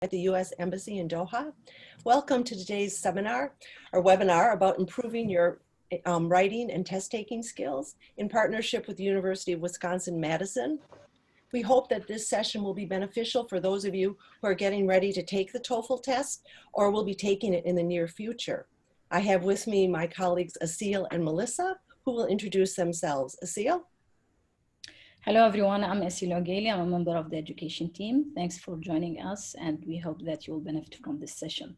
at the U.S. Embassy in Doha. Welcome to today's seminar or webinar about improving your writing and test-taking skills in partnership with the University of Wisconsin-Madison. We hope that this session will be beneficial for those of you who are getting ready to take the Toefl test or will be taking it in the near future. I have with me my colleagues Asil and Melissa, who will introduce themselves. Asil? Hello everyone, I'm Asil Ogheli. I'm a member of the education team. Thanks for joining us, and we hope that you'll benefit from this session.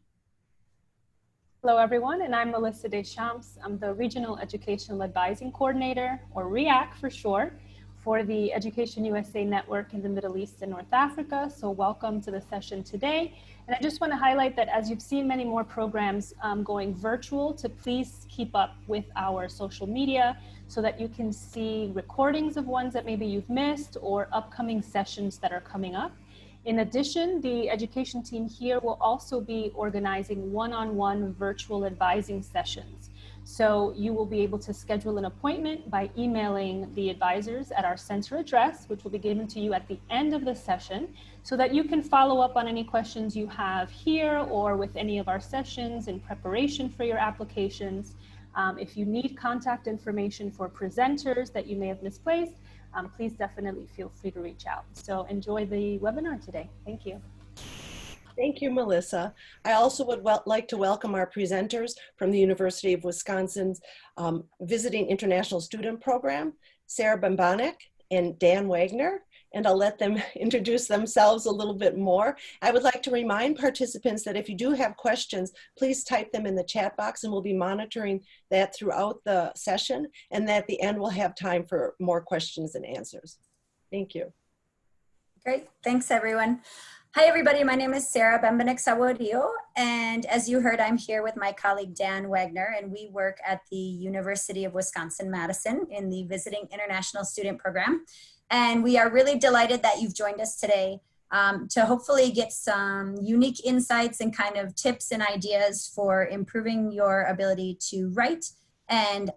Hello everyone, and I'm Melissa Deschamps. I'm the Regional Educational Advising Coordinator, or REAC for short, for the Education USA Network in the Middle East and North Africa. So welcome to the session today. And I just want to highlight that as you've seen many more programs going virtual, to please keep up with our social media so that you can see recordings of ones that maybe you've missed or upcoming sessions that are coming up. In addition, the education team here will also be organizing one-on-one virtual advising sessions. So you will be able to schedule an appointment by emailing the advisors at our center address, which will be given to you at the end of the session, so that you can follow up on any questions you have here or with any of our sessions in preparation for your applications. If you need contact information for presenters that you may have misplaced, please definitely feel free to reach out. So enjoy the webinar today. Thank you. Thank you, Melissa. I also would like to welcome our presenters from the University of Wisconsin's Visiting International Student Program, Sarah Bembanek and Dan Wagner, and I'll let them introduce themselves a little bit more. I would like to remind participants that if you do have questions, please type them in the chat box, and we'll be monitoring that throughout the session, and at the end we'll have time for more questions and answers. Thank you. Great, thanks everyone. Hi everybody, my name is Sarah Bembanek-Saworio, and as you heard, I'm here with my colleague Dan Wagner, and we work at the University of Wisconsin-Madison in the Visiting International Student Program. And we are really delighted that you've joined us today to hopefully get some unique insights and kind of tips and ideas for improving your ability to write and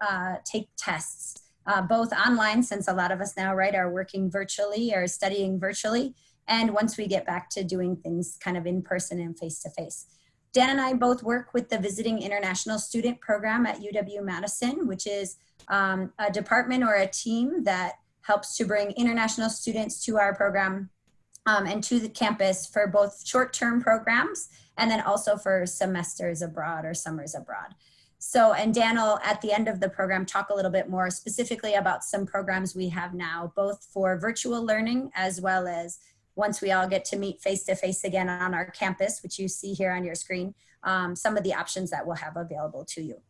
take tests, both online, since a lot of us now, right, are working virtually or studying virtually, and once we get back to doing things kind of in person and face-to-face. Dan and I both work with the Visiting International Student Program at UW-Madison, which is a department or a team that helps to bring international students to our program and to the campus for both short-term programs and then also for semesters abroad or summers abroad. So, and Dan will, at the end of the program, talk a little bit more specifically about some programs we have now, both for virtual learning as well as once we all get to meet face-to-face again on our campus, which you see here on your screen, some of the options that we'll have available to you.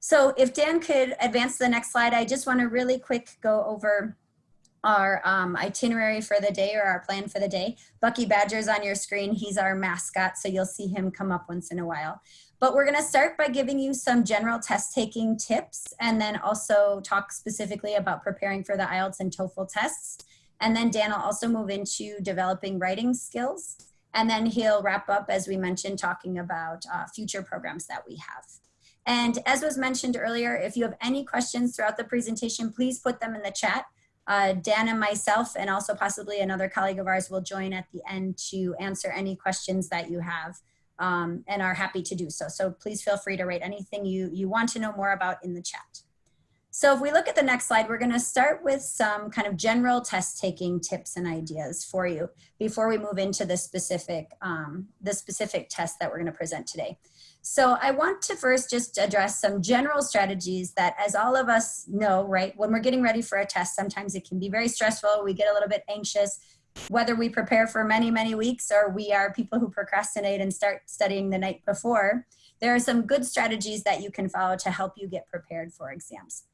So if Dan could advance to the next slide, I just want to really quick go over our itinerary for the day, or our plan for the day. Bucky Badger's on your screen. He's our mascot, so you'll see him come up once in a while. But we're going to start by giving you some general test-taking tips, and then also talk specifically about preparing for the Ielts and Toefl tests. And then Dan will also move into developing writing skills. And then he'll wrap up, as we mentioned, talking about future programs that we have. And as was mentioned earlier, if you have any questions throughout the presentation, please put them in the chat. Dan and myself, and also possibly another colleague of ours, will join at the end to answer any questions that you have and are happy to do so. So please feel free to write anything you want to know more about in the chat. So if we look at the next slide, we're going to start with some kind of general test-taking tips and ideas for you before we move into the specific test that we're going to present today. So I want to first just address some general strategies that, as all of us know, right, when we're getting ready for a test, sometimes it can be very stressful. We get a little bit anxious, whether we prepare for many, many weeks or we are people who procrastinate and start studying the night before. There are some good strategies that you can follow to help you get prepared for exams.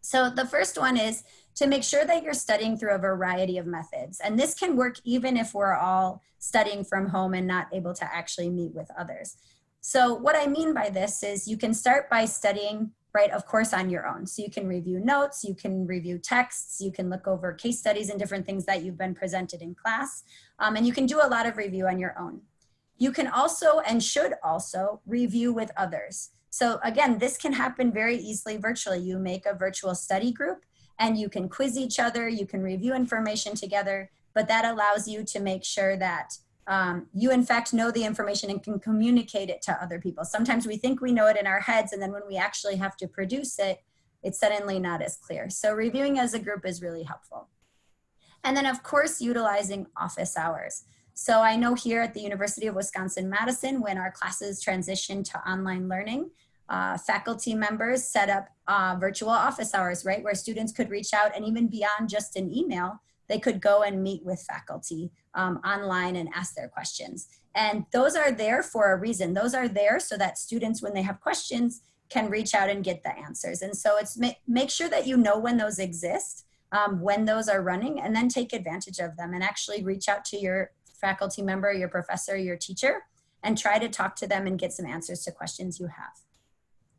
So the first one is to make sure that you're studying through a variety of methods. And this can work even if we're all studying from home and not able to actually meet with others. So what I mean by this is you can start by studying, right, of course, on your own. So you can review notes, you can review texts, you can look over case studies and different things that you've been presented in class, and you can do a lot of review on your own. You can also, and should also, review with others. So again, this can happen very easily virtually. You make a virtual study group and you can quiz each other, you can review information together, but that allows you to make sure that you in fact know the information and can communicate it to other people. Sometimes we think we know it in our heads, and then when we actually have to produce it, it's suddenly not as clear. So reviewing as a group is really helpful. And then of course, utilizing office hours. So I know here at the University of Wisconsin-Madison, when our classes transitioned to online learning, faculty members set up virtual office hours, right? Where students could reach out, and even beyond just an email, they could go and meet with faculty online and ask their questions. And those are there for a reason. Those are there so that students, when they have questions, can reach out and get the answers. And so it's make sure that you know when those exist, when those are running, and then take advantage of them and actually reach out to your faculty member, your professor, your teacher, and try to talk to them and get some answers to questions you have.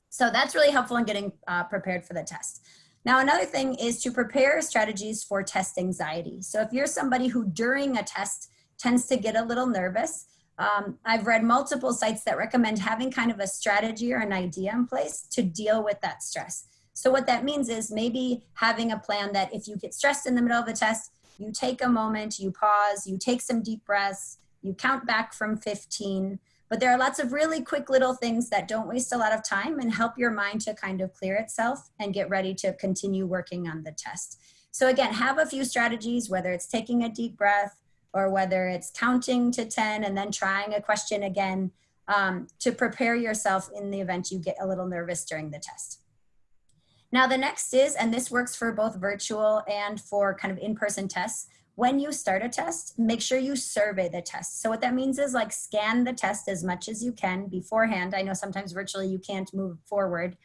So that's really helpful in getting prepared for the test. Now, another thing is to prepare strategies for test anxiety. So if you're somebody who during a test tends to get a little nervous, I've read multiple sites that recommend having kind of a strategy or an idea in place to deal with that stress. So what that means is maybe having a plan that if you get stressed in the middle of a test, you take a moment, you pause, you take some deep breaths, you count back from 15. But there are lots of really quick little things that don't waste a lot of time and help your mind to kind of clear itself and get ready to continue working on the test. So again, have a few strategies, whether it's taking a deep breath or whether it's counting to 10 and then trying a question again, to prepare yourself in the event you get a little nervous during the test. Now the next is, and this works for both virtual and for kind of in-person tests, when you start a test, make sure you survey the test. So what that means is like scan the test as much as you can beforehand. I know sometimes virtually you can't move forward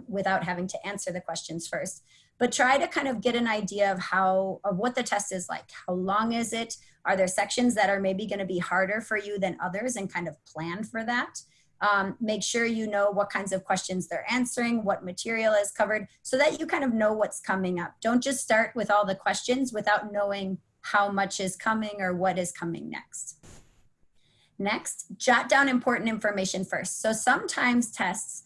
without having to answer the questions first, but try to kind of get an idea of what the test is like. How long is it? Are there sections that are maybe going to be harder for you than others, and kind of plan for that? Make sure you know what kinds of questions they're answering, what material is covered, so that you kind of know what's coming up. Don't just start with all the questions without knowing how much is coming or what is coming next. Next, jot down important information first. So sometimes tests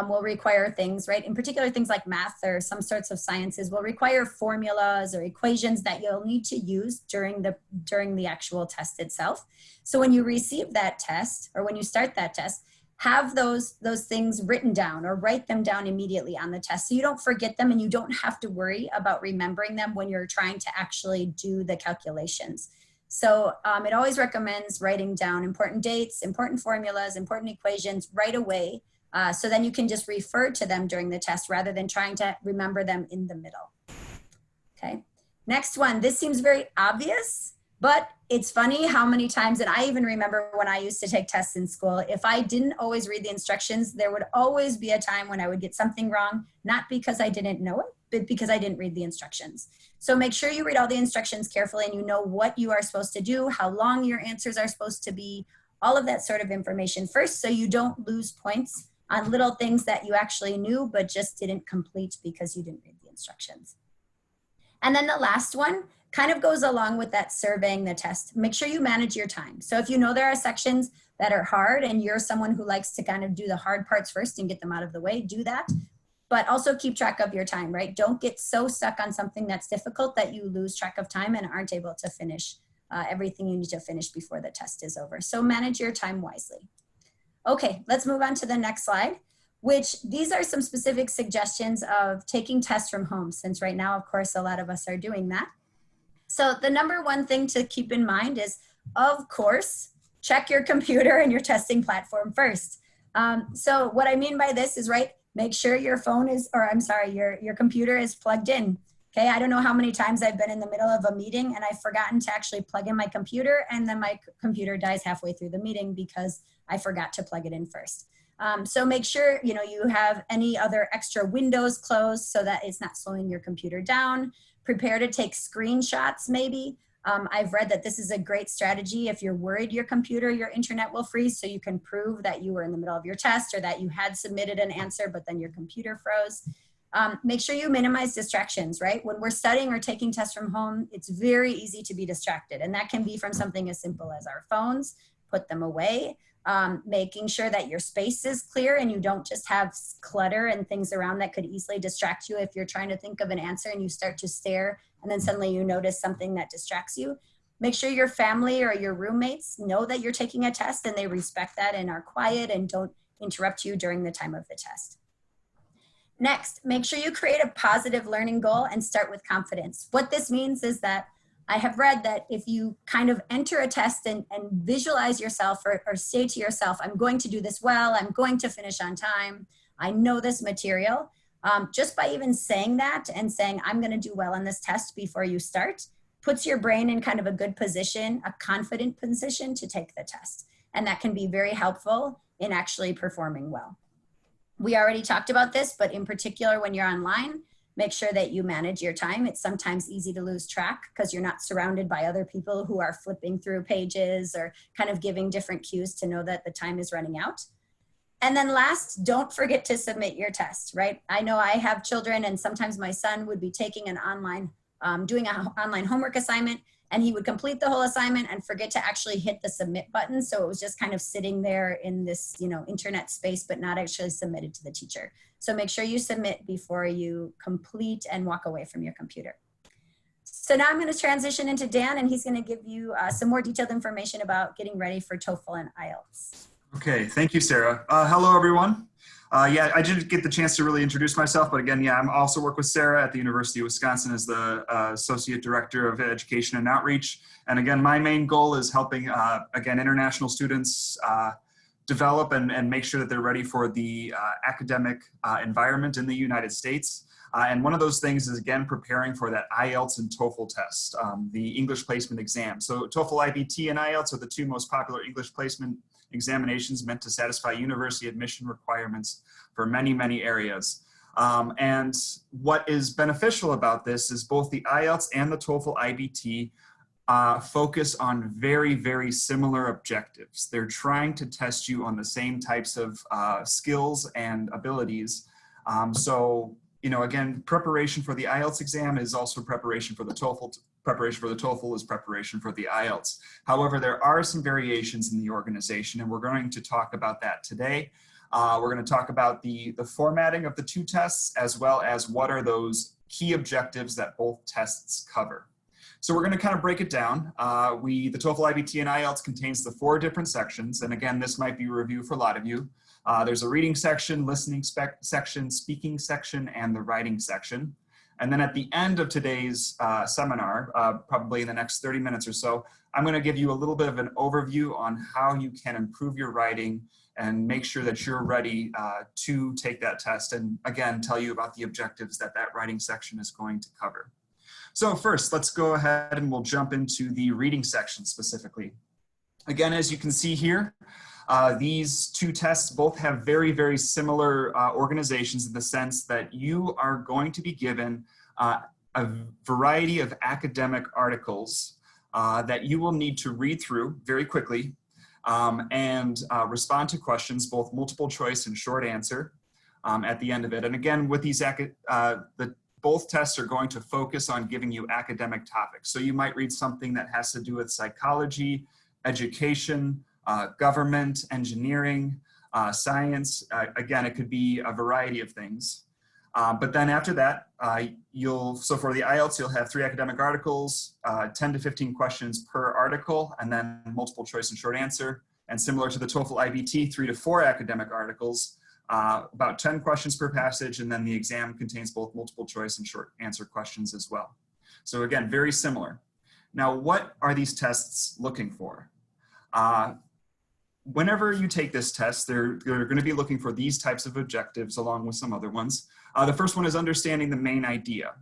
will require things, right? In particular, things like math or some sorts of sciences will require formulas or equations that you'll need to use during the actual test itself. So when you receive that test, or when you start that test, have those things written down or write them down immediately on the test so you don't forget them and you don't have to worry about remembering them when you're trying to actually do the calculations. So it always recommends writing down important dates, important formulas, important equations right away, so then you can just refer to them during the test rather than trying to remember them in the middle. Okay, next one. This seems very obvious, but it's funny how many times, and I even remember when I used to take tests in school, if I didn't always read the instructions, there would always be a time when I would get something wrong, not because I didn't know it, but because I didn't read the instructions. So make sure you read all the instructions carefully and you know what you are supposed to do, how long your answers are supposed to be, all of that sort of information first, so you don't lose points on little things that you actually knew but just didn't complete because you didn't read the instructions. And then the last one kind of goes along with that surveying the test. Make sure you manage your time. So if you know there are sections that are hard and you're someone who likes to kind of do the hard parts first and get them out of the way, do that. But also keep track of your time, right? Don't get so stuck on something that's difficult that you lose track of time and aren't able to finish everything you need to finish before the test is over. So manage your time wisely. Okay, let's move on to the next slide, which these are some specific suggestions of taking tests from home, since right now, of course, a lot of us are doing that. So the number one thing to keep in mind is, of course, check your computer and your testing platform first. So what I mean by this is, right, make sure your phone is, or I'm sorry, your computer is plugged in. Okay, I don't know how many times I've been in the middle of a meeting and I've forgotten to actually plug in my computer, and then my computer dies halfway through the meeting because I forgot to plug it in first. So make sure you have any other extra windows closed so that it's not slowing your computer down. Prepare to take screenshots maybe. I've read that this is a great strategy if you're worried your internet will freeze, so you can prove that you were in the middle of your test or that you had submitted an answer but then your computer froze. Make sure you minimize distractions, right? When we're studying or taking tests from home, it's very easy to be distracted, and that can be from something as simple as our phones. Put them away. Making sure that your space is clear and you don't just have clutter and things around that could easily distract you if you're trying to think of an answer and you start to stare and then suddenly you notice something that distracts you. Make sure your family or your roommates know that you're taking a test and they respect that and are quiet and don't interrupt you during the time of the test. Next, make sure you create a positive learning goal and start with confidence. What this means is that I have read that if you kind of enter a test and visualize yourself or say to yourself, I'm going to do this well, I'm going to finish on time, I know this material, just by even saying that and saying, I'm going to do well on this test before you start, puts your brain in kind of a good position, a confident position to take the test. And that can be very helpful in actually performing well. We already talked about this, but in particular, when you're online, make sure that you manage your time. It's sometimes easy to lose track because you're not surrounded by other people who are flipping through pages or kind of giving different cues to know that the time is running out. And then last, don't forget to submit your test, right? I know I have children and sometimes my son would be taking an online, doing an online homework assignment, and he would complete the whole assignment and forget to actually hit the submit button. So it was just kind of sitting there in this, internet space, but not actually submitted to the teacher. So make sure you submit before you complete and walk away from your computer. So now I'm going to transition into Dan, and he's going to give you some more detailed information about getting ready for Toefl and Ielts. Okay, thank you, Sarah. Hello, everyone. Yeah, I didn't get the chance to really introduce myself, but again, yeah, I also work with Sarah at the University of Wisconsin as the Associate Director of Education and Outreach. And again, my main goal is helping, again, international students develop and make sure that they're ready for the academic environment in the United States. And one of those things is, again, preparing for that Ielts and Toefl test, the English placement exam. So Toefl IBT and Ielts are the two most popular English placement examinations meant to satisfy university admission requirements for many, many areas. And what is beneficial about this is both the Ielts and the Toefl IBT focus on very, very similar objectives. They're trying to test you on the same types of skills and abilities. So, again, preparation for the Ielts exam is also preparation for the TOEFL. Preparation for the TOEFL is preparation for the Ielts. However, there are some variations in the organization, and we're going to talk about that today. We're going to talk about the formatting of the two tests, as well as what are those key objectives that both tests cover. So we're going to kind of break it down. The TOEFL IBT and Ielts contains the 4 different sections, and again, this might be a review for a lot of you. There's a reading section, listening section, speaking section, and the writing section. And then at the end of today's seminar, probably in the next 30 minutes or so, I'm going to give you a little bit of an overview on how you can improve your writing and make sure that you're ready to take that test, and again, tell you about the objectives that writing section is going to cover. So first, let's go ahead and we'll jump into the reading section specifically. Again, as you can see here, these two tests both have very, very similar organizations in the sense that you are going to be given a variety of academic articles that you will need to read through very quickly and respond to questions, both multiple choice and short answer at the end of it. And again, with these, both tests are going to focus on giving you academic topics. So you might read something that has to do with psychology, education, government, engineering, science. Again, it could be a variety of things. But then after that, so for the Ielts, you'll have 3 academic articles, 10 to 15 questions per article, and then multiple choice and short answer. And similar to the TOEFL IBT, 3 to 4 academic articles, about 10 questions per passage, and then the exam contains both multiple choice and short answer questions as well. So again, very similar. Now, what are these tests looking for? Whenever you take this test, they're going to be looking for these types of objectives along with some other ones. The first one is understanding the main idea.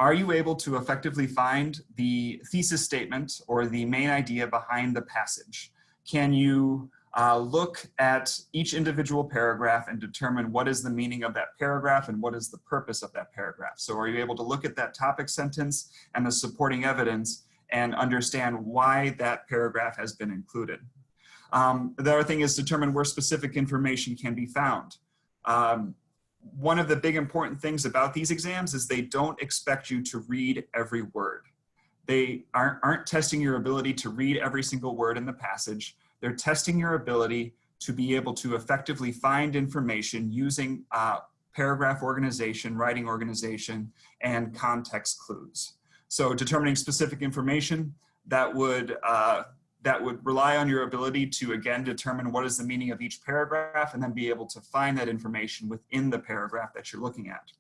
Are you able to effectively find the thesis statement or the main idea behind the passage? Can you look at each individual paragraph and determine what is the meaning of that paragraph and what is the purpose of that paragraph? So are you able to look at that topic sentence and the supporting evidence and understand why that paragraph has been included? The other thing is determine where specific information can be found. One of the big important things about these exams is they don't expect you to read every word. They aren't testing your ability to read every single word in the passage. They're testing your ability to be able to effectively find information using paragraph organization, writing organization, and context clues. So determining specific information, that would rely on your ability to, again, determine what is the meaning of each paragraph and then be able to find that information within the paragraph that you're looking at.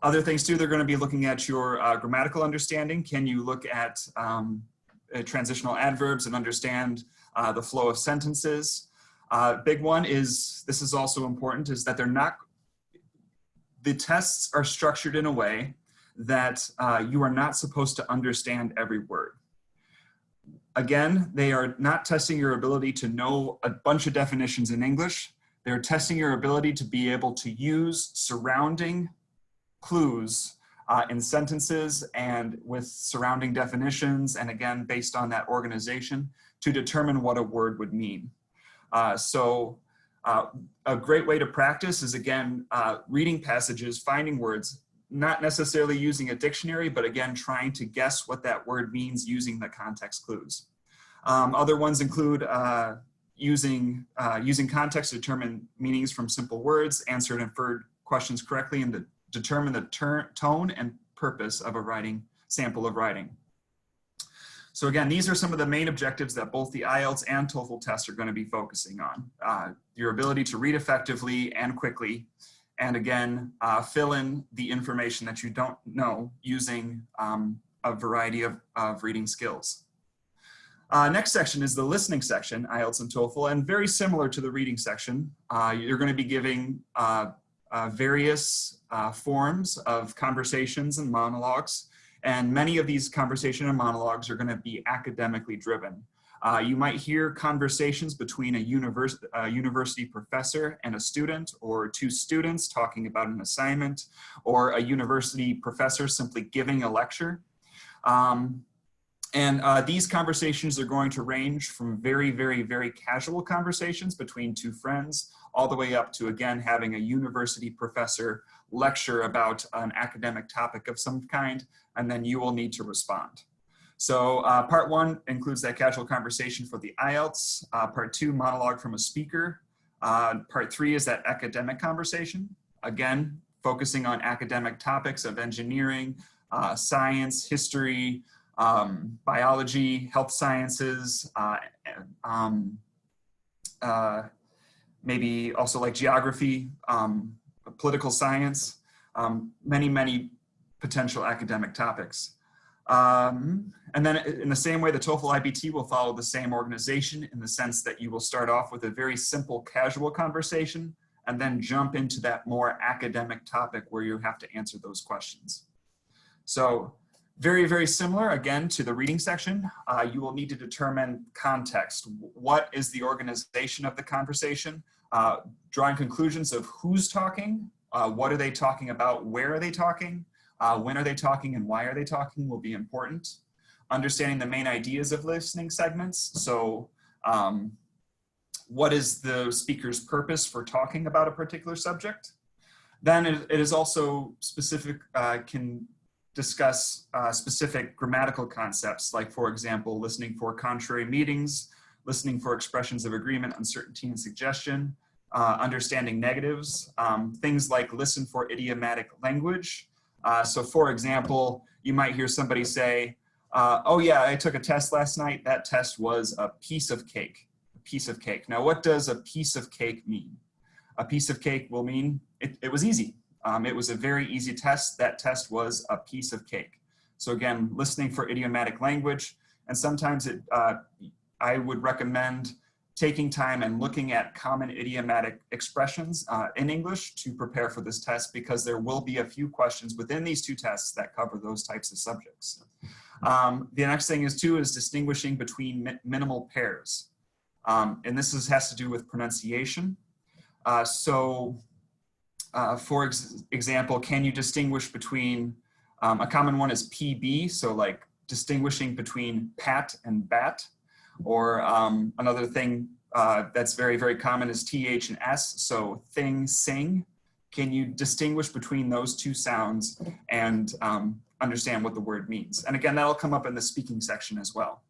Other things too, they're going to be looking at your grammatical understanding. Can you look at transitional adverbs and understand the flow of sentences? Big one is, this is also important, is that the tests are structured in a way that you are not supposed to understand every word. Again, they are not testing your ability to know a bunch of definitions in English. They're testing your ability to be able to use surrounding clues in sentences and with surrounding definitions, and again, based on that organization, to determine what a word would mean. A great way to practice is, again, reading passages, finding words, not necessarily using a dictionary, but again, trying to guess what that word means using the context clues. Other ones include using context to determine meanings from simple words, answer and inferred questions correctly, and determine the tone and purpose of a sample of writing. So again, these are some of the main objectives that both the Ielts and Toefl tests are going to be focusing on. Your ability to read effectively and quickly, and again, fill in the information that you don't know using a variety of reading skills. Next section is the listening section, Ielts and Toefl, and very similar to the reading section. You're going to be giving various forms of conversations and monologues, and many of these conversation and monologues are going to be academically driven. You might hear conversations between a university professor and a student, or two students talking about an assignment, or a university professor simply giving a lecture. These conversations are going to range from very, very, very casual conversations between two friends, all the way up to, again, having a university professor lecture about an academic topic of some kind, and then you will need to respond. So part one includes that casual conversation for the Ielts. Part two, monologue from a speaker. Part three is that academic conversation. Again, focusing on academic topics of engineering, science, history, biology, health sciences, maybe also like geography, political science, many, many potential academic topics. And then in the same way, the TOEFL IBT will follow the same organization in the sense that you will start off with a very simple casual conversation and then jump into that more academic topic where you have to answer those questions. So very, very similar, again, to the reading section. You will need to determine context. What is the organization of the conversation? Drawing conclusions of who's talking, what are they talking about, where are they talking, when are they talking, and why are they talking will be important. Understanding the main ideas of listening segments. So what is the speaker's purpose for talking about a particular subject? Then it is also specific, can discuss specific grammatical concepts, like, for example, listening for contrary meanings, listening for expressions of agreement, uncertainty, and suggestion, understanding negatives, things like listen for idiomatic language. So for example, you might hear somebody say, oh yeah, I took a test last night. That test was a piece of cake, a piece of cake. Now, what does a piece of cake mean? A piece of cake will mean it was easy. It was a very easy test. That test was a piece of cake. So again, listening for idiomatic language, and sometimes I would recommend taking time and looking at common idiomatic expressions in English to prepare for this test, because there will be a few questions within these two tests that cover those types of subjects. The next thing is distinguishing between minimal pairs. And this has to do with pronunciation. For example, can you distinguish between, a common one is PB, so like distinguishing between pat and bat, or another thing that's very, very common is TH and S, so thing, sing. Can you distinguish between those two sounds and understand what the word means? And again, that'll come up in the speaking section as well.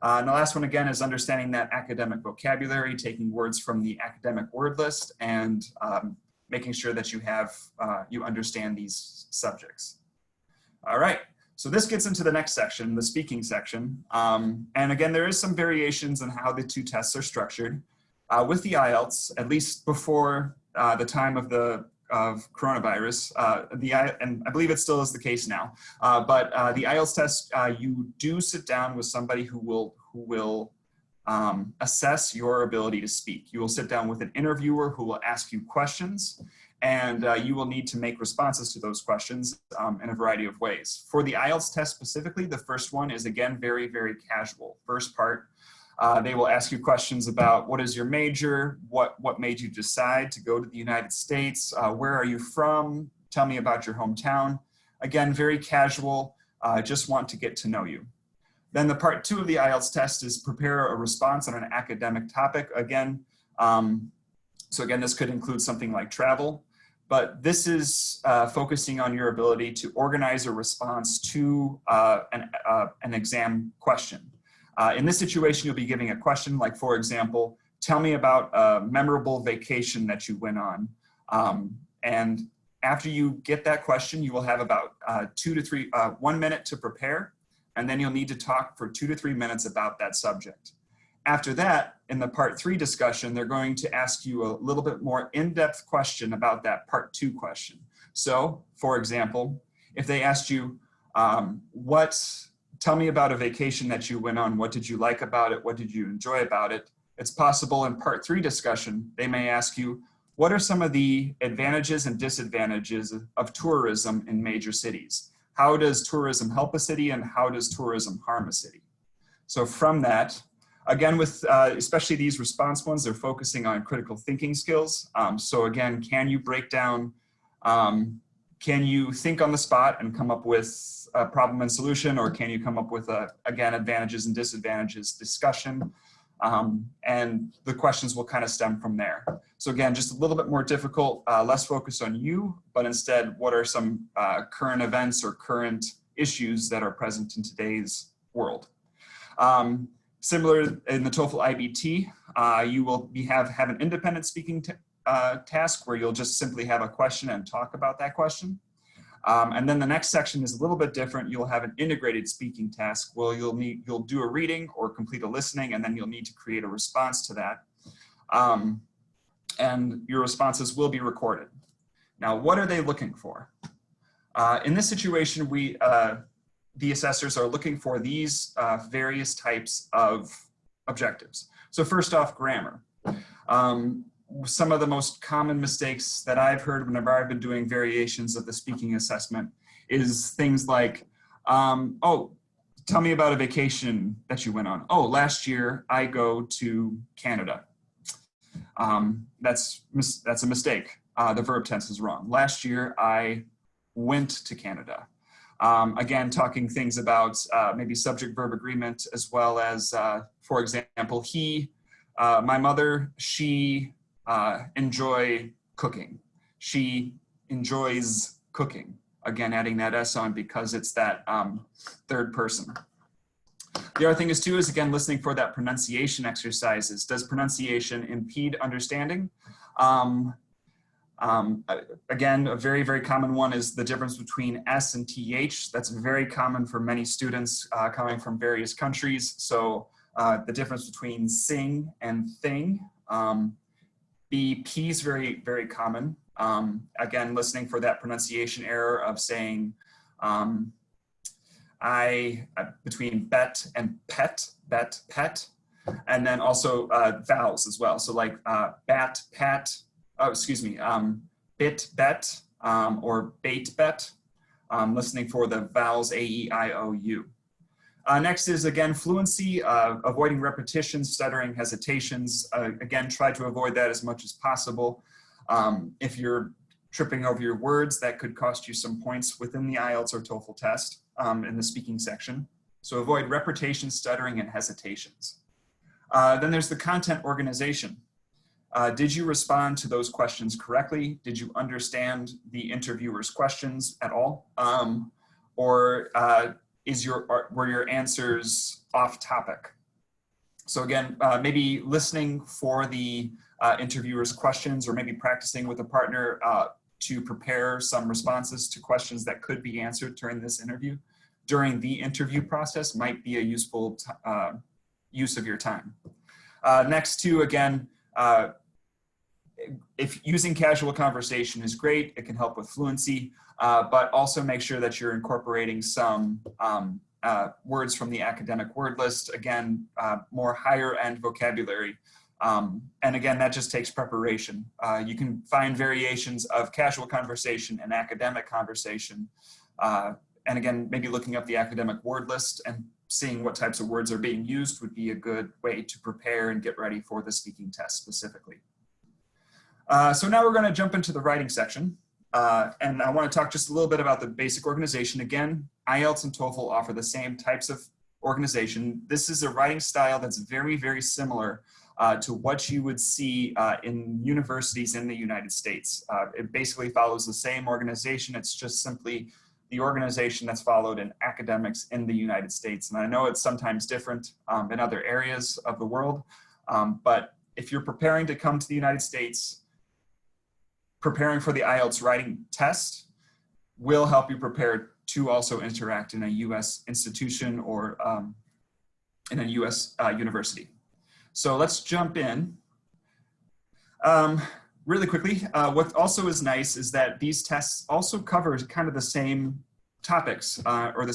And the last one, again, is understanding that academic vocabulary, taking words from the academic word list, and making sure that you understand these subjects. All right, So this gets into the next section, the speaking section. And again, there is some variations in how the two tests are structured. With the Ielts, at least before the time of coronavirus, and I believe it still is the case now, but the Ielts test, you do sit down with somebody who will assess your ability to speak. You will sit down with an interviewer who will ask you questions, and you will need to make responses to those questions in a variety of ways. For the Ielts test specifically, the first one is again very, very casual. First part, they will ask you questions about what is your major, what made you decide to go to the United States, where are you from, tell me about your hometown. Again, very casual, just want to get to know you. Then the part 2 of the Ielts test is prepare a response on an academic topic. Again, so again, this could include something like travel, but this is focusing on your ability to organize a response to an exam question. In this situation, you'll be giving a question like, for example, tell me about a memorable vacation that you went on. And after you get that question, you will have about 1 minute to prepare, and then you'll need to talk for 2 to 3 minutes about that subject. After that, in the part 3 discussion, they're going to ask you a little bit more in-depth question about that part 2 question. So, for example, if they asked you, tell me about a vacation that you went on, what did you like about it, what did you enjoy about it? It's possible in part 3 discussion, they may ask you, what are some of the advantages and disadvantages of tourism in major cities? How does tourism help a city and how does tourism harm a city? So from that, again, with especially these response ones, they're focusing on critical thinking skills. So again, can you break down, can you think on the spot and come up with a problem and solution, or can you come up with, again, advantages and disadvantages discussion? And the questions will kind of stem from there. So again, just a little bit more difficult, less focused on you, but instead, what are some current events or current issues that are present in today's world? Similar in the TOEFL IBT, you will have an independent speaking task where you'll just simply have a question and talk about that question. And then the next section is a little bit different. You'll have an integrated speaking task where you'll do a reading or complete a listening, and then you'll need to create a response to that. And your responses will be recorded. Now, what are they looking for? In this situation, the assessors are looking for these various types of objectives. So first off, grammar. Some of the most common mistakes that I've heard whenever I've been doing variations of the speaking assessment is things like, oh, tell me about a vacation that you went on. Oh, last year I go to Canada. That's a mistake. The verb tense is wrong. Last year I went to Canada. Again, talking things about maybe subject-verb agreement, as well as, for example, my mother, she enjoy cooking. She enjoys cooking. Again, adding that S on because it's that third person. The other thing is again, listening for that pronunciation exercises. Does pronunciation impede understanding? Again, a very, very common one is the difference between S and TH. That's very common for many students coming from various countries. So the difference between sing and thing. BP is very, very common. Again, listening for that pronunciation error of saying between bet and pet, bet, pet. And then also vowels as well. So like bat, pat, bit, bet, or bait, bet. Listening for the vowels A, E, I, O, U. Next is, again, fluency, avoiding repetitions, stuttering, hesitations. Again, try to avoid that as much as possible. If you're tripping over your words, that could cost you some points within the Ielts or TOEFL test in the speaking section. So avoid repetition, stuttering, and hesitations. Then there's the content organization. Did you respond to those questions correctly? Did you understand the interviewer's questions at all? Or were your answers off topic? So again, maybe listening for the interviewer's questions, or maybe practicing with a partner to prepare some responses to questions that could be answered during this interview during the interview process might be a useful use of your time. Next to, again, if using casual conversation is great, it can help with fluency, but also make sure that you're incorporating some words from the academic word list, again, more higher end vocabulary. And again, that just takes preparation. You can find variations of casual conversation and academic conversation. And again, maybe looking up the academic word list and seeing what types of words are being used would be a good way to prepare and get ready for the speaking test specifically. So now we're going to jump into the writing section. And I want to talk just a little bit about the basic organization. Again, Ielts and Toefl offer the same types of organization. This is a writing style that's very, very similar to what you would see in universities in the United States. It basically follows the same organization. It's just simply the organization that's followed in academics in the United States. And I know it's sometimes different in other areas of the world, but if you're preparing to come to the United States, preparing for the IELTS writing test will help you prepare to also interact in a US institution or in a US university. So let's jump in. Really quickly, what also is nice is that these tests also cover kind of the same topics or the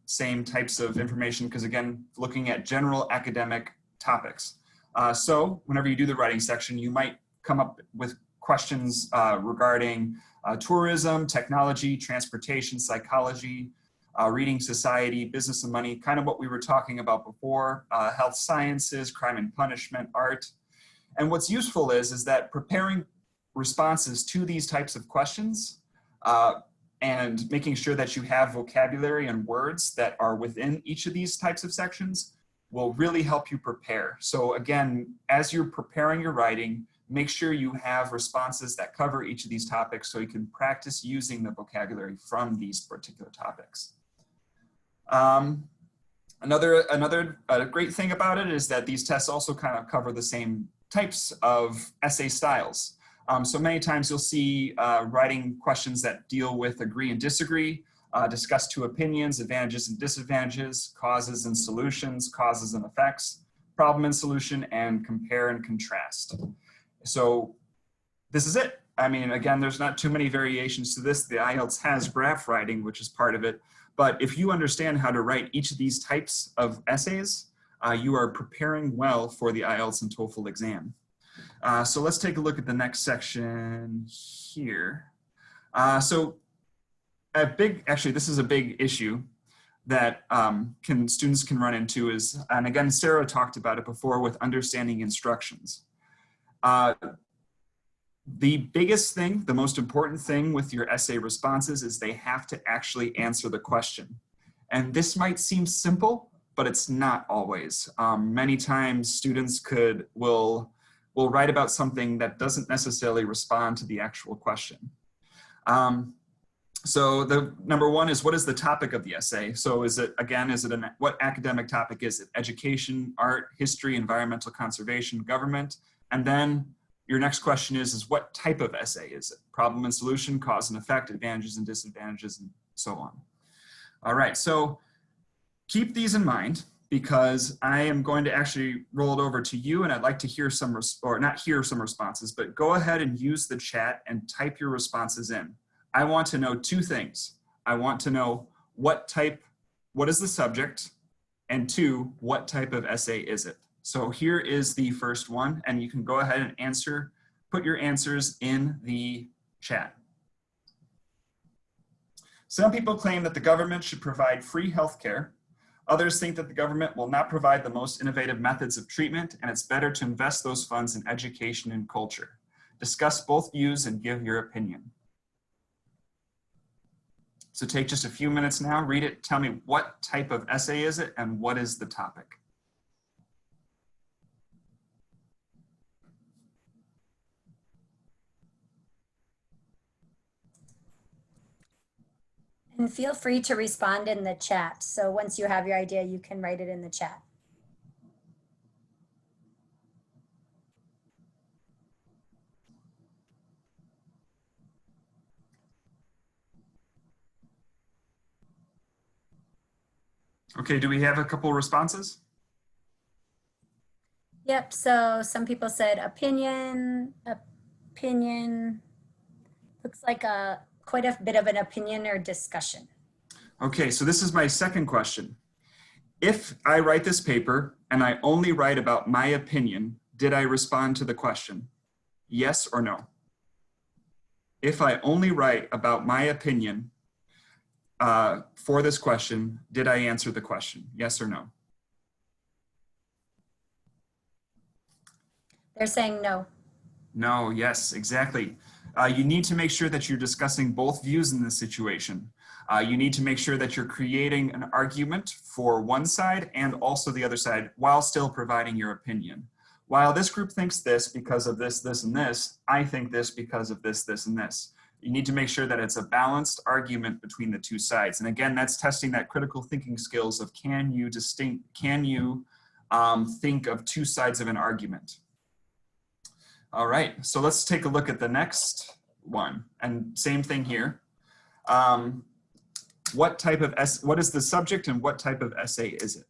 same types of information, because again, looking at general academic topics. So whenever you do the writing section, you might come up with questions regarding tourism, technology, transportation, psychology, reading society, business and money, kind of what we were talking about before, health sciences, crime and punishment, art. And what's useful is that preparing responses to these types of questions and making sure that you have vocabulary and words that are within each of these types of sections will really help you prepare. So again, as you're preparing your writing, make sure you have responses that cover each of these topics so you can practice using the vocabulary from these particular topics. Another great thing about it is that these tests also kind of cover the same types of essay styles. So many times you'll see writing questions that deal with agree and disagree, discuss two opinions, advantages and disadvantages, causes and solutions, causes and effects, problem and solution, and compare and contrast. So this is it. I mean, again, there's not too many variations to this. The IELTS has graph writing, which is part of it. But if you understand how to write each of these types of essays, you are preparing well for the IELTS and TOEFL exam. So let's take a look at the next section here. So actually, this is a big issue that students can run into is, and again, Sarah talked about it before with understanding instructions. The biggest thing, the most important thing with your essay responses is they have to actually answer the question. And this might seem simple, but it's not always. Many times students will write about something that doesn't necessarily respond to the actual question. So the number one is, what is the topic of the essay? So is it, again, what academic topic is it? Education, art, history, environmental conservation, government. And then your next question is what type of essay is it? Problem and solution, cause and effect, advantages and disadvantages, and so on. All right, so keep these in mind because I am going to actually roll it over to you, and I'd like to hear some, or not hear some responses, but go ahead and use the chat and type your responses in. I want to know two things. I want to know what is the subject, and two, what type of essay is it? So here is the first one, and you can go ahead and put your answers in the chat. Some people claim that the government should provide free healthcare. Others think that the government will not provide the most innovative methods of treatment, and it's better to invest those funds in education and culture. Discuss both views and give your opinion. So take just a few minutes now, read it, tell me what type of essay is it and what is the topic. And feel free to respond in the chat. So once you have your idea, you can write it in the chat. Okay, do we have a couple responses? Yep, so some people said opinion. Looks like quite a bit of an opinion or discussion. Okay, so this is my second question. If I write this paper and I only write about my opinion, did I respond to the question? Yes or no? If I only write about my opinion for this question, did I answer the question? Yes or no? They're saying no. No, yes, exactly. You need to make sure that you're discussing both views in this situation. You need to make sure that you're creating an argument for one side and also the other side while still providing your opinion. While this group thinks this because of this, this, and this, I think this because of this, this, and this. You need to make sure that it's a balanced argument between the two sides. And again, that's testing that critical thinking skills of can you think of two sides of an argument. All right, so let's take a look at the next one. And same thing here. What is the subject and what type of essay is it?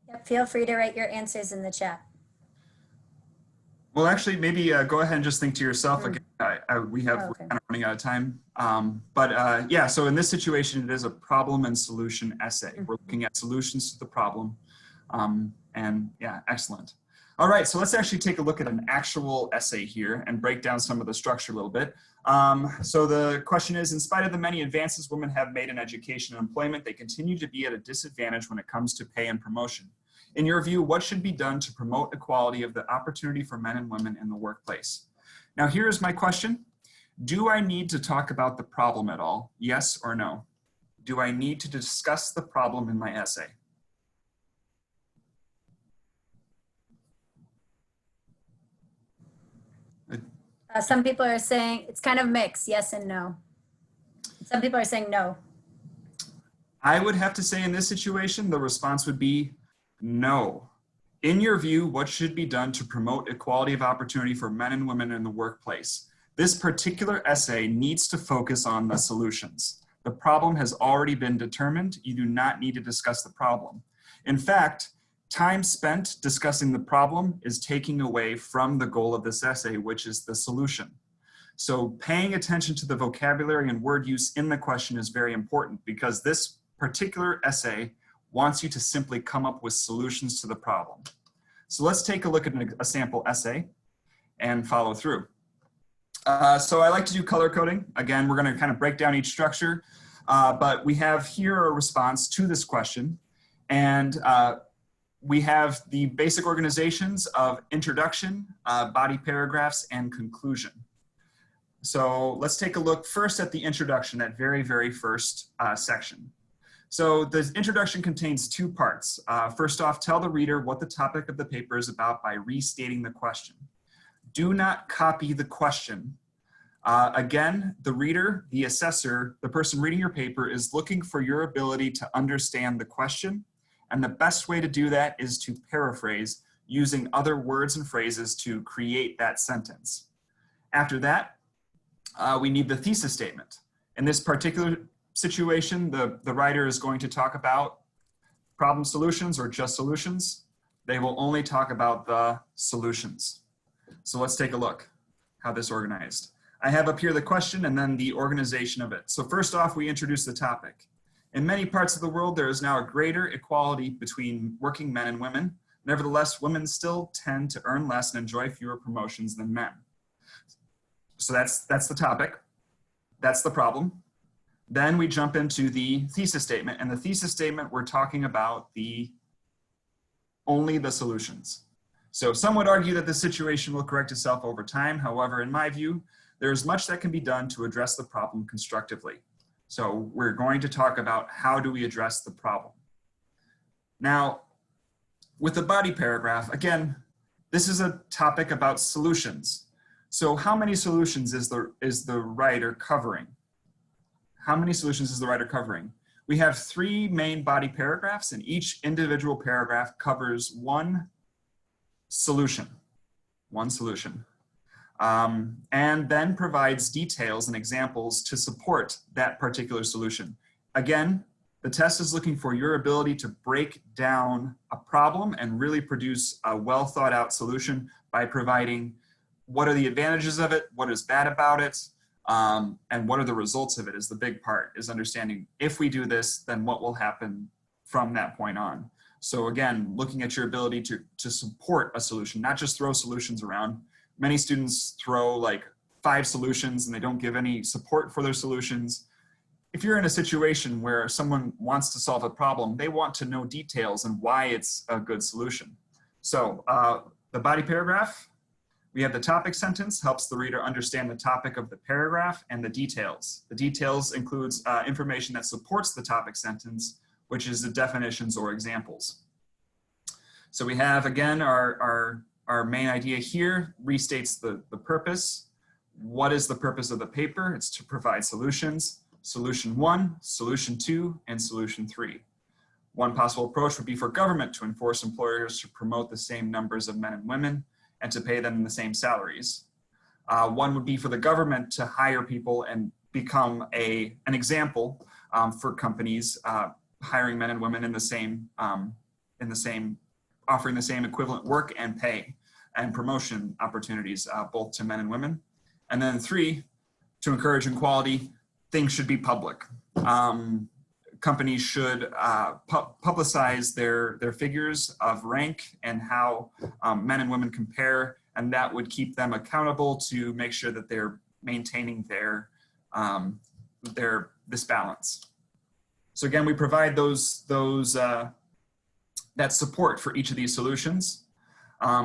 Yep, feel free to write your answers in the chat. Well, actually, maybe go ahead and just think to yourself. Again, we're kind of running out of time. Yeah, so in this situation, it is a problem and solution essay. We're looking at solutions to the problem. And yeah, excellent. All right, so let's actually take a look at an actual essay here and break down some of the structure a little bit. So the question is, in spite of the many advances women have made in education and employment, they continue to be at a disadvantage when it comes to pay and promotion. In your view, what should be done to promote equality of the opportunity for men and women in the workplace? Now, here's my question. Do I need to talk about the problem at all? Yes or no? Do I need to discuss the problem in my essay? Some people are saying it's kind of mixed, yes and no. Some people are saying no. I would have to say in this situation, the response would be no. In your view, what should be done to promote equality of opportunity for men and women in the workplace? This particular essay needs to focus on the solutions. The problem has already been determined. You do not need to discuss the problem. In fact, time spent discussing the problem is taking away from the goal of this essay, which is the solution. So paying attention to the vocabulary and word use in the question is very important because this particular essay wants you to simply come up with solutions to the problem. So let's take a look at a sample essay and follow through. So I like to do color coding. Again, we're going to kind of break down each structure, but we have here a response to this question. And we have the basic organizations of introduction, body paragraphs, and conclusion. So let's take a look first at the introduction, that very, very first section. So the introduction contains two parts. First off, tell the reader what the topic of the paper is about by restating the question. Do not copy the question. Again, the reader, the assessor, the person reading your paper is looking for your ability to understand the question. And the best way to do that is to paraphrase using other words and phrases to create that sentence. After that, we need the thesis statement. In this particular situation, the writer is going to talk about problem solutions or just solutions. They will only talk about the solutions. So let's take a look how this is organized. I have up here the question and then the organization of it. So first off, we introduce the topic. In many parts of the world, there is now a greater equality between working men and women. Nevertheless, women still tend to earn less and enjoy fewer promotions than men. So that's the topic. That's the problem. Then we jump into the thesis statement. And the thesis statement, we're talking about only the solutions. So some would argue that the situation will correct itself over time. However, in my view, there is much that can be done to address the problem constructively. So we're going to talk about how do we address the problem. Now, with the body paragraph, again, this is a topic about solutions. So how many solutions is the writer covering? How many solutions is the writer covering? We have 3 main body paragraphs, and each individual paragraph covers one solution, and then provides details and examples to support that particular solution. Again, the test is looking for your ability to break down a problem and really produce a well thought out solution by providing what are the advantages of it, what is bad about it, and what are the results of it is the big part, is understanding if we do this, then what will happen from that point on. So again, looking at your ability to support a solution, not just throw solutions around. Many students throw like 5 solutions and they don't give any support for their solutions. If you're in a situation where someone wants to solve a problem, they want to know details and why it's a good solution. So the body paragraph, we have the topic sentence, helps the reader understand the topic of the paragraph and the details. The details includes information that supports the topic sentence, which is the definitions or examples. So we have, again, our main idea here, restates the purpose. What is the purpose of the paper? It's to provide solutions. Solution 1, solution 2, and solution 3. One possible approach would be for government to enforce employers to promote the same numbers of men and women and to pay them the same salaries. One would be for the government to hire people and become an example for companies hiring men and women in the same, offering the same equivalent work and pay and promotion opportunities both to men and women. And then 3, to encourage equality, things should be public. Companies should publicize their figures of rank and how men and women compare, and that would keep them accountable to make sure that they're maintaining this balance. So again, we provide that support for each of these solutions.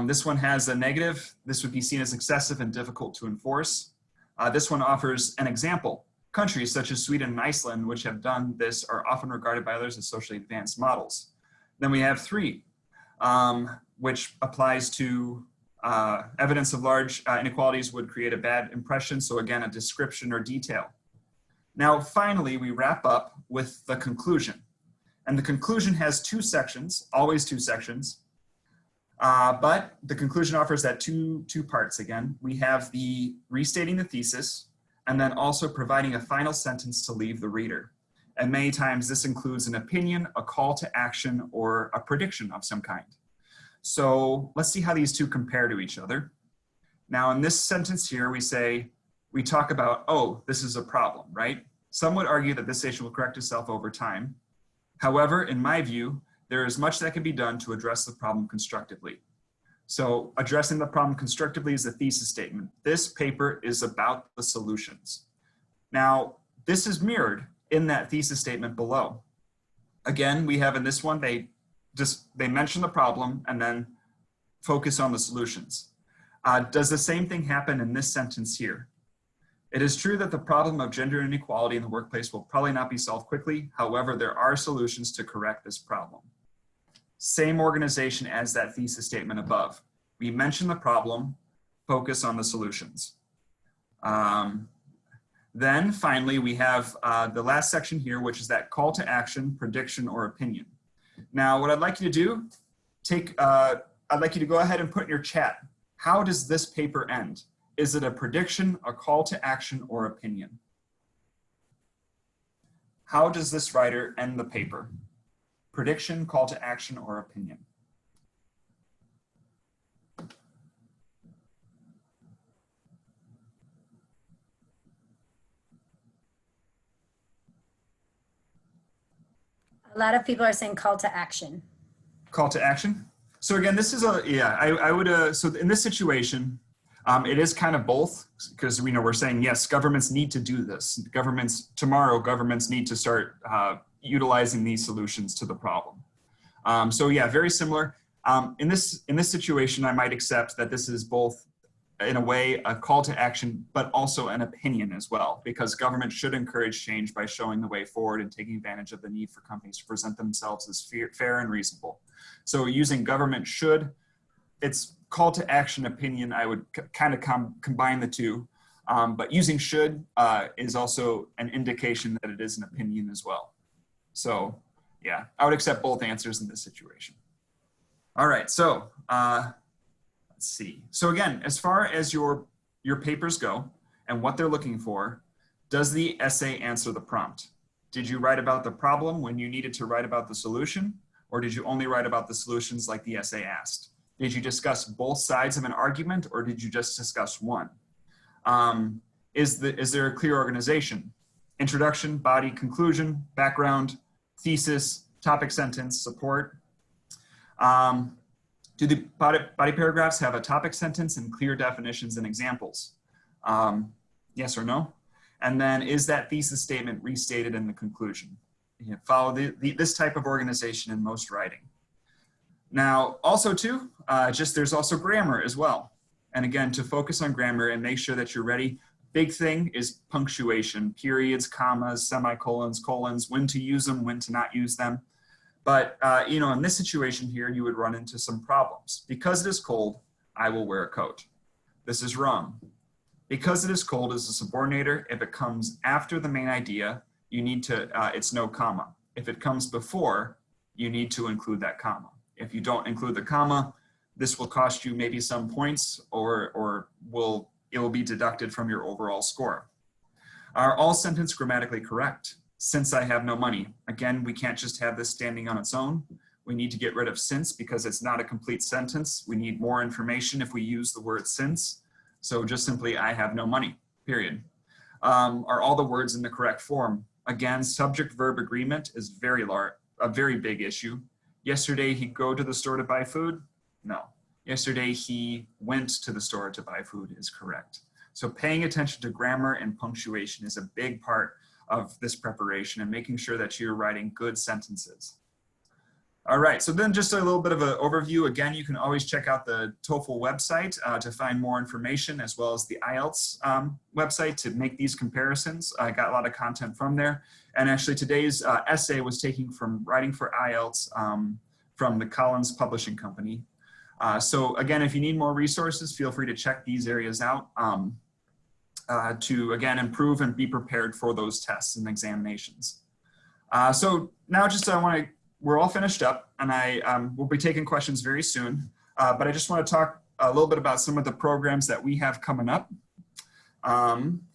This one has a negative. This would be seen as excessive and difficult to enforce. This one offers an example. Countries such as Sweden and Iceland, which have done this, are often regarded by others as socially advanced models. Then we have 3, which applies to evidence of large inequalities would create a bad impression. So again, a description or detail. Now, finally, we wrap up with the conclusion. And the conclusion has 2 sections, always 2 sections. But the conclusion offers that two parts again. We have the restating the thesis, and then also providing a final sentence to leave the reader. And many times this includes an opinion, a call to action, or a prediction of some kind. So let's see how these 2 compare to each other. Now in this sentence here, we talk about, oh, this is a problem, right? Some would argue that this issue will correct itself over time. However, in my view, there is much that can be done to address the problem constructively. So addressing the problem constructively is a thesis statement. This paper is about the solutions. Now, this is mirrored in that thesis statement below. Again, we have in this one, they mention the problem and then focus on the solutions. Does the same thing happen in this sentence here? It is true that the problem of gender inequality in the workplace will probably not be solved quickly. However, there are solutions to correct this problem. Same organization as that thesis statement above. We mention the problem, focus on the solutions. Then finally, we have the last section here, which is that call to action, prediction, or opinion. Now, what I'd like you to do, I'd like you to go ahead and put in your chat, how does this paper end? Is it a prediction, a call to action, or opinion? How does this writer end the paper? Prediction, call to action, or opinion? A lot of people are saying call to action. Call to action? So again, this is I would, so in this situation, it is kind of both, because we're saying, yes, governments need to do this. Tomorrow, governments need to start utilizing these solutions to the problem. So yeah, very similar. In this situation, I might accept that this is both, in a way, a call to action, but also an opinion as well, because government should encourage change by showing the way forward and taking advantage of the need for companies to present themselves as fair and reasonable. So using government should, it's call to action, opinion, I would kind of combine the 2, but using should is also an indication that it is an opinion as well. So yeah, I would accept both answers in this situation. All right, so let's see. So again, as far as your papers go and what they're looking for, does the essay answer the prompt? Did you write about the problem when you needed to write about the solution? Or did you only write about the solutions like the essay asked? Did you discuss both sides of an argument, or did you just discuss one? Is there a clear organization? Introduction, body, conclusion, background, thesis, topic sentence, support. Do the body paragraphs have a topic sentence and clear definitions and examples? Yes or no? And then is that thesis statement restated in the conclusion? You follow this type of organization in most writing. Now, also too, there's also grammar as well. And again, to focus on grammar and make sure that you're ready, big thing is punctuation, periods, commas, semicolons, colons, when to use them, when to not use them. But, you know, in this situation here, you would run into some problems. Because it is cold, I will wear a coat. This is wrong. Because it is cold is a subordinator. If it comes after the main idea, you need to, it's no comma. If it comes before, you need to include that comma. If you don't include the comma, this will cost you maybe some points or it will be deducted from your overall score. Are all sentences grammatically correct? Since I have no money. Again, we can't just have this standing on its own. We need to get rid of since because it's not a complete sentence. We need more information if we use the word since. So just simply, I have no money, period. Are all the words in the correct form? Again, subject-verb agreement is a very big issue. Yesterday, he go to the store to buy food? No. Yesterday, he went to the store to buy food is correct. So paying attention to grammar and punctuation is a big part of this preparation and making sure that you're writing good sentences. All right, so then just a little bit of an overview. Again, you can always check out the Toefl website to find more information, as well as the Ielts website to make these comparisons. I got a lot of content from there. And actually today's essay was taken from Writing for Ielts from the Collins Publishing Company. So again, if you need more resources, feel free to check these areas out to, again, improve and be prepared for those tests and examinations. So now we're all finished up, and we'll be taking questions very soon. But I just want to talk a little bit about some of the programs that we have coming up.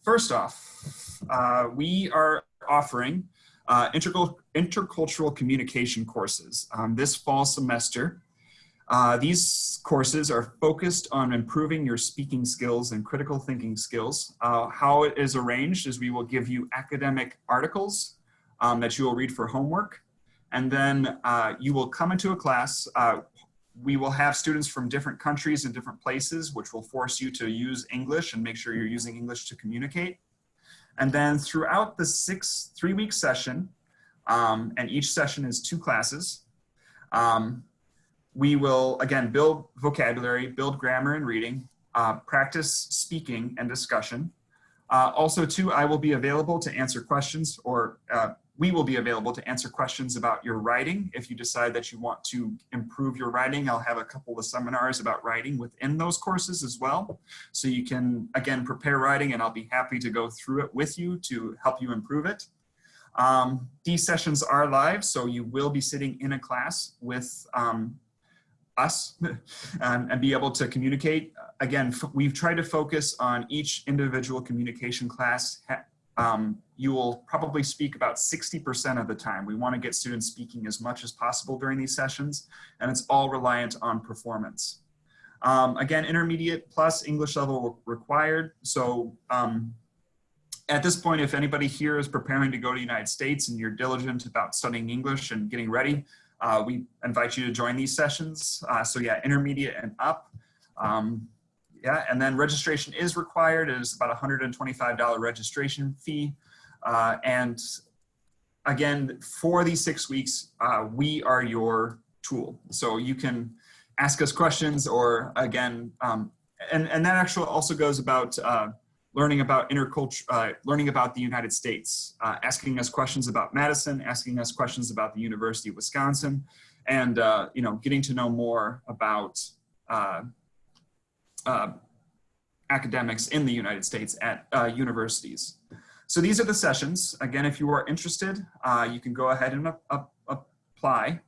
First off, we are offering intercultural communication courses this fall semester. These courses are focused on improving your speaking skills and critical thinking skills. How it is arranged is we will give you academic articles that you will read for homework. And then you will come into a class. We will have students from different countries and different places, which will force you to use English and make sure you're using English to communicate. And then throughout the 3-week session, and each session is 2 classes, we will, again, build vocabulary, build grammar and reading, practice speaking and discussion. Also, too, I will be available to answer questions, or we will be available to answer questions about your writing. If you decide that you want to improve your writing, I'll have a couple of seminars about writing within those courses as well. So you can, again, prepare writing, and I'll be happy to go through it with you to help you improve it. These sessions are live, so you will be sitting in a class with us and be able to communicate. Again, we've tried to focus on each individual communication class. You will probably speak about 60% of the time. We want to get students speaking as much as possible during these sessions, and it's all reliant on performance. Again, intermediate plus English level required. So at this point, if anybody here is preparing to go to the United States and you're diligent about studying English and getting ready, we invite you to join these sessions. So yeah, intermediate and up. Yeah, and then registration is required. It is about $125 registration fee. And again, for these 6 weeks, we are your tool. So you can ask us questions, or again, and that actually also goes about learning about learning about the United States, asking us questions about Madison, asking us questions about the University of Wisconsin, and you know, getting to know more about academics in the United States at universities. So these are the sessions. Again, if you are interested, you can go ahead and apply.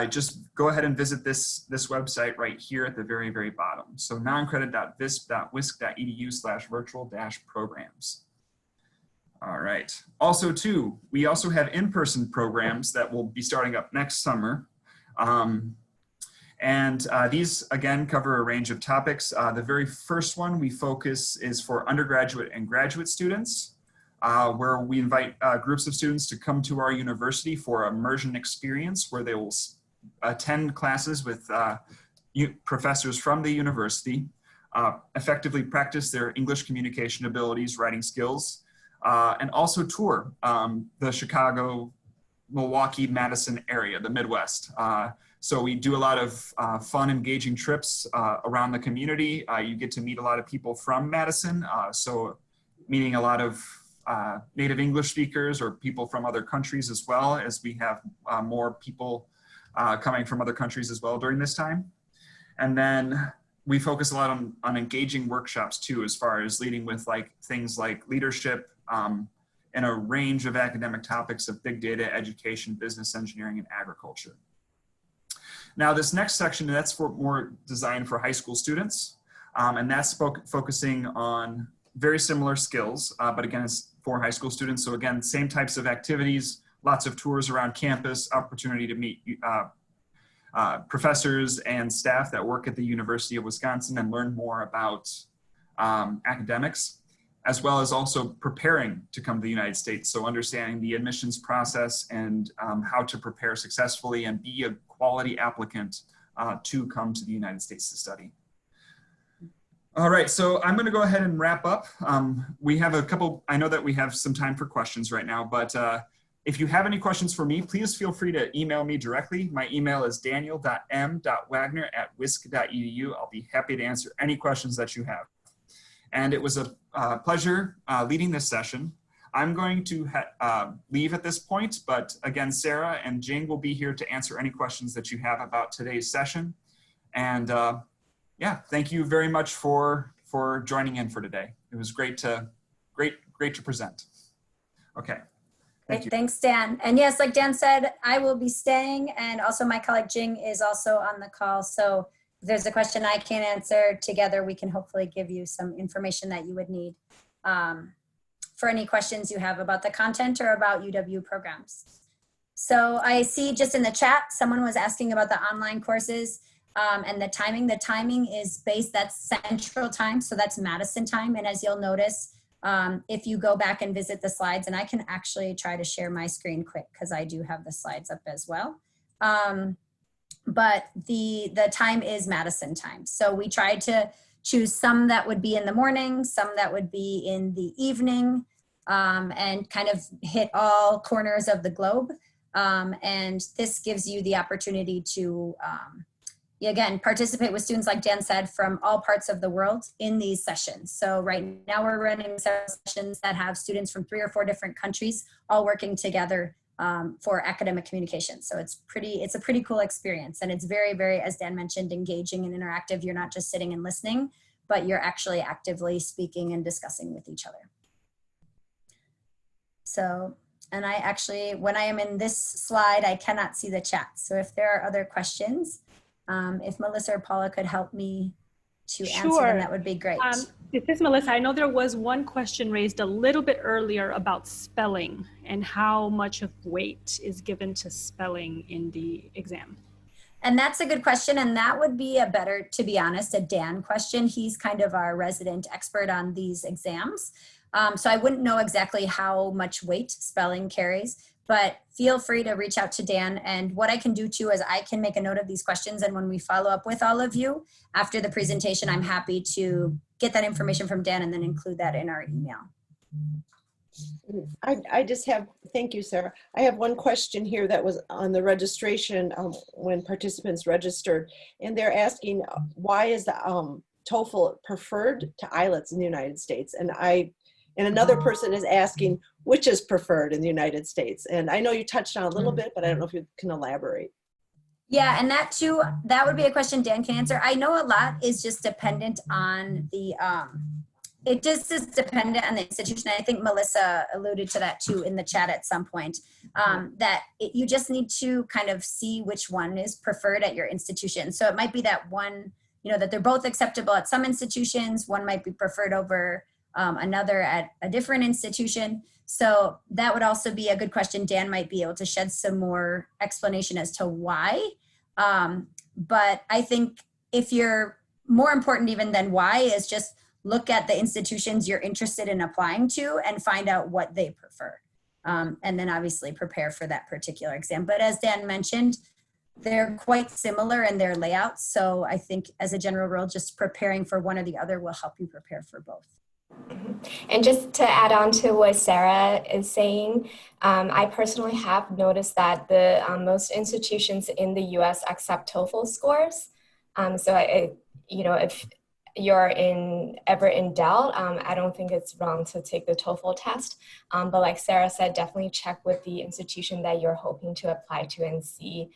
Just go ahead and visit this website right here at the very, very bottom. So noncredit.visp.wisc.edu/virtual-programs. All right. Also too, we also have in-person programs that will be starting up next summer. These again cover a range of topics. The very first one we focus is for undergraduate and graduate students, where we invite groups of students to come to our university for immersion experience, where they will attend classes with professors from the university, effectively practice their English communication abilities, writing skills, and also tour the Chicago, Milwaukee, Madison area, the Midwest. So we do a lot of fun, engaging trips around the community. You get to meet a lot of people from Madison. So meeting a lot of native English speakers or people from other countries, as well as we have more people coming from other countries as well during this time. And then we focus a lot on engaging workshops too, as far as leading with things like leadership, and a range of academic topics of big data, education, business engineering, and agriculture. Now this next section, that's more designed for high school students, and that's focusing on very similar skills, but again, it's for high school students. So again, same types of activities, lots of tours around campus, opportunity to meet professors and staff that work at the University of Wisconsin and learn more about academics, as well as also preparing to come to the United States. So understanding the admissions process and how to prepare successfully and be a quality applicant to come to the United States to study. All right, so I'm gonna go ahead and wrap up. We have a couple, I know that we have some time for questions right now, but if you have any questions for me, please feel free to email me directly. My email is daniel.m.wagner@wisc.edu. I'll be happy to answer any questions that you have. And it was a pleasure leading this session. I'm going to leave at this point, but again, Sarah and Jing will be here to answer any questions that you have about today's session. And yeah, thank you very much for joining in for today. It was great to present. Okay. Thank you. Thanks, Dan. And yes, like Dan said, I will be staying, and also my colleague Jing is also on the call. So if there's a question I can't answer, together we can hopefully give you some information that you would need for any questions you have about the content or about UW programs. So I see just in the chat, someone was asking about the online courses and the timing. The timing is that's Central Time, so that's Madison time. And as you'll notice, if you go back and visit the slides, and I can actually try to share my screen quick because I do have the slides up as well. But the time is Madison time. So we tried to choose some that would be in the morning, some that would be in the evening, and kind of hit all corners of the globe. And this gives you the opportunity to, again, participate with students, like Dan said, from all parts of the world in these sessions. So right now we're running several sessions that have students from 3 or 4 different countries all working together for academic communication. So it's a pretty cool experience. And it's very, very, as Dan mentioned, engaging and interactive. You're not just sitting and listening, but you're actually actively speaking and discussing with each other. So, and I actually, when I am in this slide, I cannot see the chat. So if there are other questions, if Melissa or Paula could help me to answer them, that would be great. This is Melissa. I know there was one question raised a little bit earlier about spelling and how much of weight is given to spelling in the exam. And that's a good question. And that would be to be honest, a Dan question. He's kind of our resident expert on these exams. So I wouldn't know exactly how much weight spelling carries, but feel free to reach out to Dan. And what I can do too is I can make a note of these questions. And when we follow up with all of you after the presentation, I'm happy to get that information from Dan and then include that in our email. I just have, thank you, Sarah. I have one question here that was on the registration when participants registered, and they're asking why is the TOEFL preferred to Ielts in the United States? And another person is asking which is preferred in the United States. And I know you touched on a little bit, but I don't know if you can elaborate. Yeah, and that too, that would be a question Dan can answer. I know a lot is just dependent on the It just is dependent on the institution. I think Melissa alluded to that too in the chat at some point, you just need to kind of see which one is preferred at your institution. So it might be that one, that they're both acceptable at some institutions. One might be preferred over another at a different institution. So that would also be a good question. Dan might be able to shed some more explanation as to why. But I think if you're more important even than why is just look at the institutions you're interested in applying to and find out what they prefer. And then obviously prepare for that particular exam. But as Dan mentioned, they're quite similar in their layouts. So I think as a general rule, just preparing for one or the other will help you prepare for both. And just to add on to what Sarah is saying, I personally have noticed that the most institutions in the US accept Toefl scores. If you're ever in doubt, I don't think it's wrong to take the Toefl test. But like Sarah said, definitely check with the institution that you're hoping to apply to and see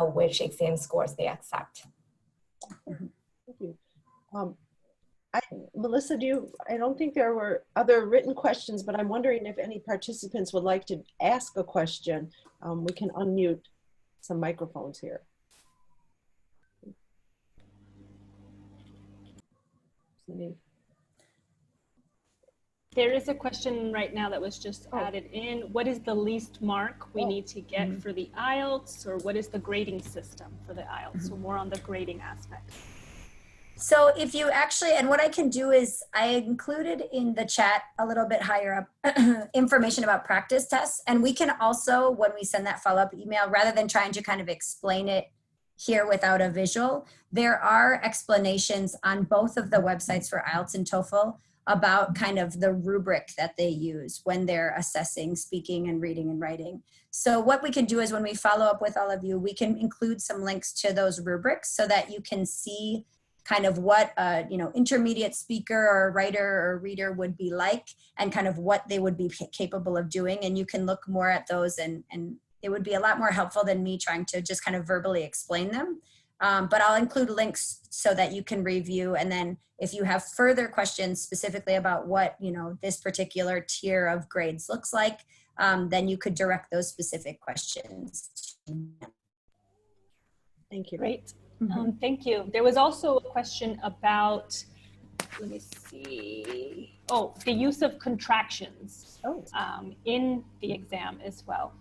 which exam scores they accept. Thank you. Melissa, I don't think there were other written questions, but I'm wondering if any participants would like to ask a question. We can unmute some microphones here. There is a question right now that was just added in. What is the least mark we need to get for the Ielts, or what is the grading system for the Ielts? So more on the grading aspect. So if you actually, and what I can do is I included in the chat a little bit higher up information about practice tests. And we can also, when we send that follow-up email, rather than trying to kind of explain it here without a visual, there are explanations on both of the websites for Ielts and Toefl about kind of the rubric that they use when they're assessing speaking and reading and writing. So what we can do is when we follow up with all of you, we can include some links to those rubrics so that you can see kind of what a intermediate speaker or writer or reader would be like and kind of what they would be capable of doing. And you can look more at those and it would be a lot more helpful than me trying to just kind of verbally explain them. But I'll include links so that you can review. And then if you have further questions specifically about what, this particular tier of grades looks like, then you could direct those specific questions. Thank you. Great. Thank you. There was also a question about, let me see. The use of contractions in the exam as well.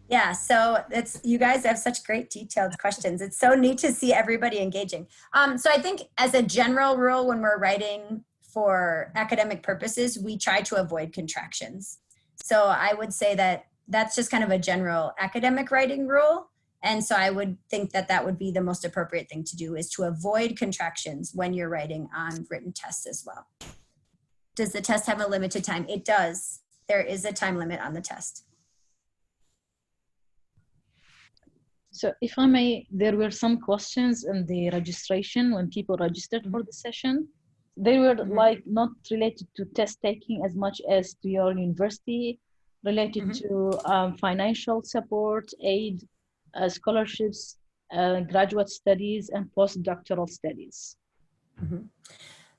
Yeah, so you guys have such great detailed questions. It's so neat to see everybody engaging. So I think as a general rule, when we're writing for academic purposes, we try to avoid contractions. So I would say that that's just kind of a general academic writing rule. And so I would think that that would be the most appropriate thing to do, is to avoid contractions when you're writing on written tests as well. Does the test have a limited time? It does. There is a time limit on the test. So if I may, there were some questions in the registration when people registered for the session. They were like not related to test taking as much as to your university, related to financial support, aid, scholarships, graduate studies, and postdoctoral studies.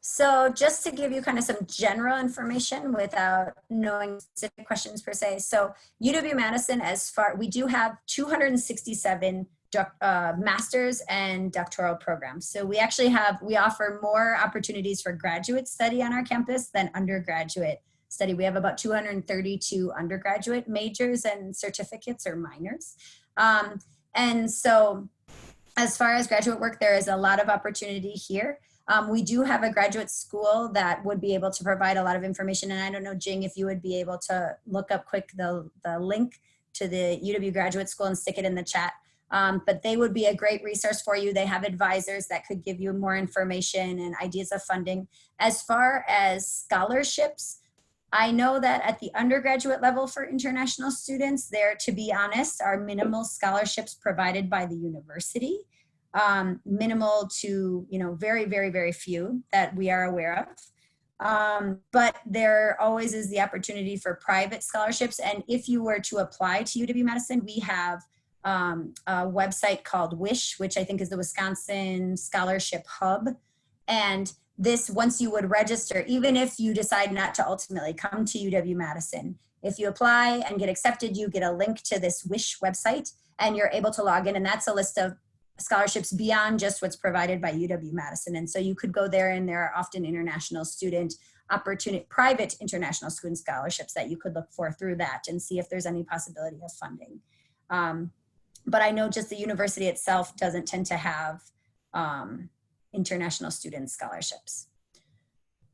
So just to give you kind of some general information without knowing specific questions per se. So UW-Madison, we do have 267 master's and doctoral programs. So we offer more opportunities for graduate study on our campus than undergraduate study. We have about 232 undergraduate majors and certificates or minors. And so as far as graduate work, there is a lot of opportunity here. We do have a graduate school that would be able to provide a lot of information. And I don't know, Jing, if you would be able to look up quick the link to the UW Graduate School and stick it in the chat. But they would be a great resource for you. They have advisors that could give you more information and ideas of funding. As far as scholarships, I know that at the undergraduate level for international students, there, to be honest, are minimal scholarships provided by the university. Minimal to, very, very, very few that we are aware of. But there always is the opportunity for private scholarships. And if you were to apply to UW-Madison, we have a website called WISH, which I think is the Wisconsin Scholarship Hub. And this, once you would register, even if you decide not to ultimately come to UW-Madison, if you apply and get accepted, you get a link to this WISH website and you're able to log in, and that's a list of scholarships beyond just what's provided by UW-Madison. And so you could go there, and there are often international student opportunity, private international student scholarships that you could look for through that and see if there's any possibility of funding. But I know just the university itself doesn't tend to have international student scholarships.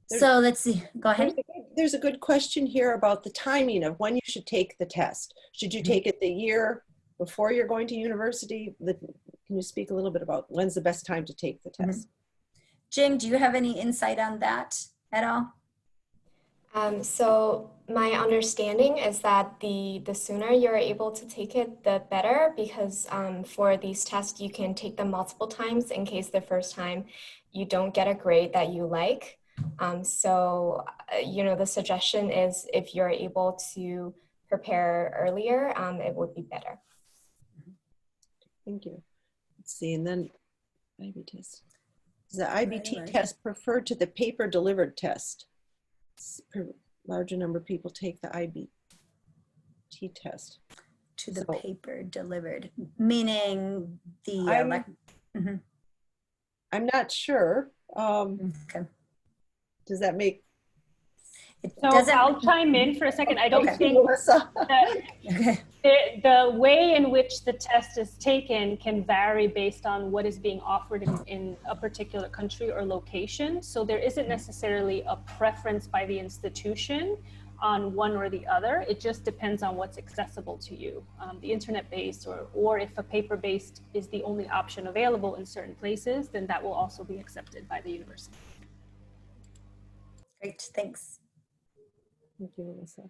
So let's see, go ahead. There's a good question here about the timing of when you should take the test. Should you take it the year before you're going to university? Can you speak a little bit about when's the best time to take the test? Jing, do you have any insight on that at all? So my understanding is that the sooner you're able to take it, the better, because for these tests, you can take them multiple times in case the first time you don't get a grade that you like. You know, the suggestion is if you're able to prepare earlier, it would be better. Thank you. Let's see, and then IB test. Is the IBT test preferred to the paper delivered test? Larger number of people take the IBT test. To the paper delivered, meaning the I'm not sure. Okay. Does that make? So I'll chime in for a second. I don't think Okay. the way in which the test is taken can vary based on what is being offered in a particular country or location. So there isn't necessarily a preference by the institution on one or the other. It just depends on what's accessible to you. The internet-based or if a paper-based is the only option available in certain places, then that will also be accepted by the university. Great, thanks. Thank you, Melissa.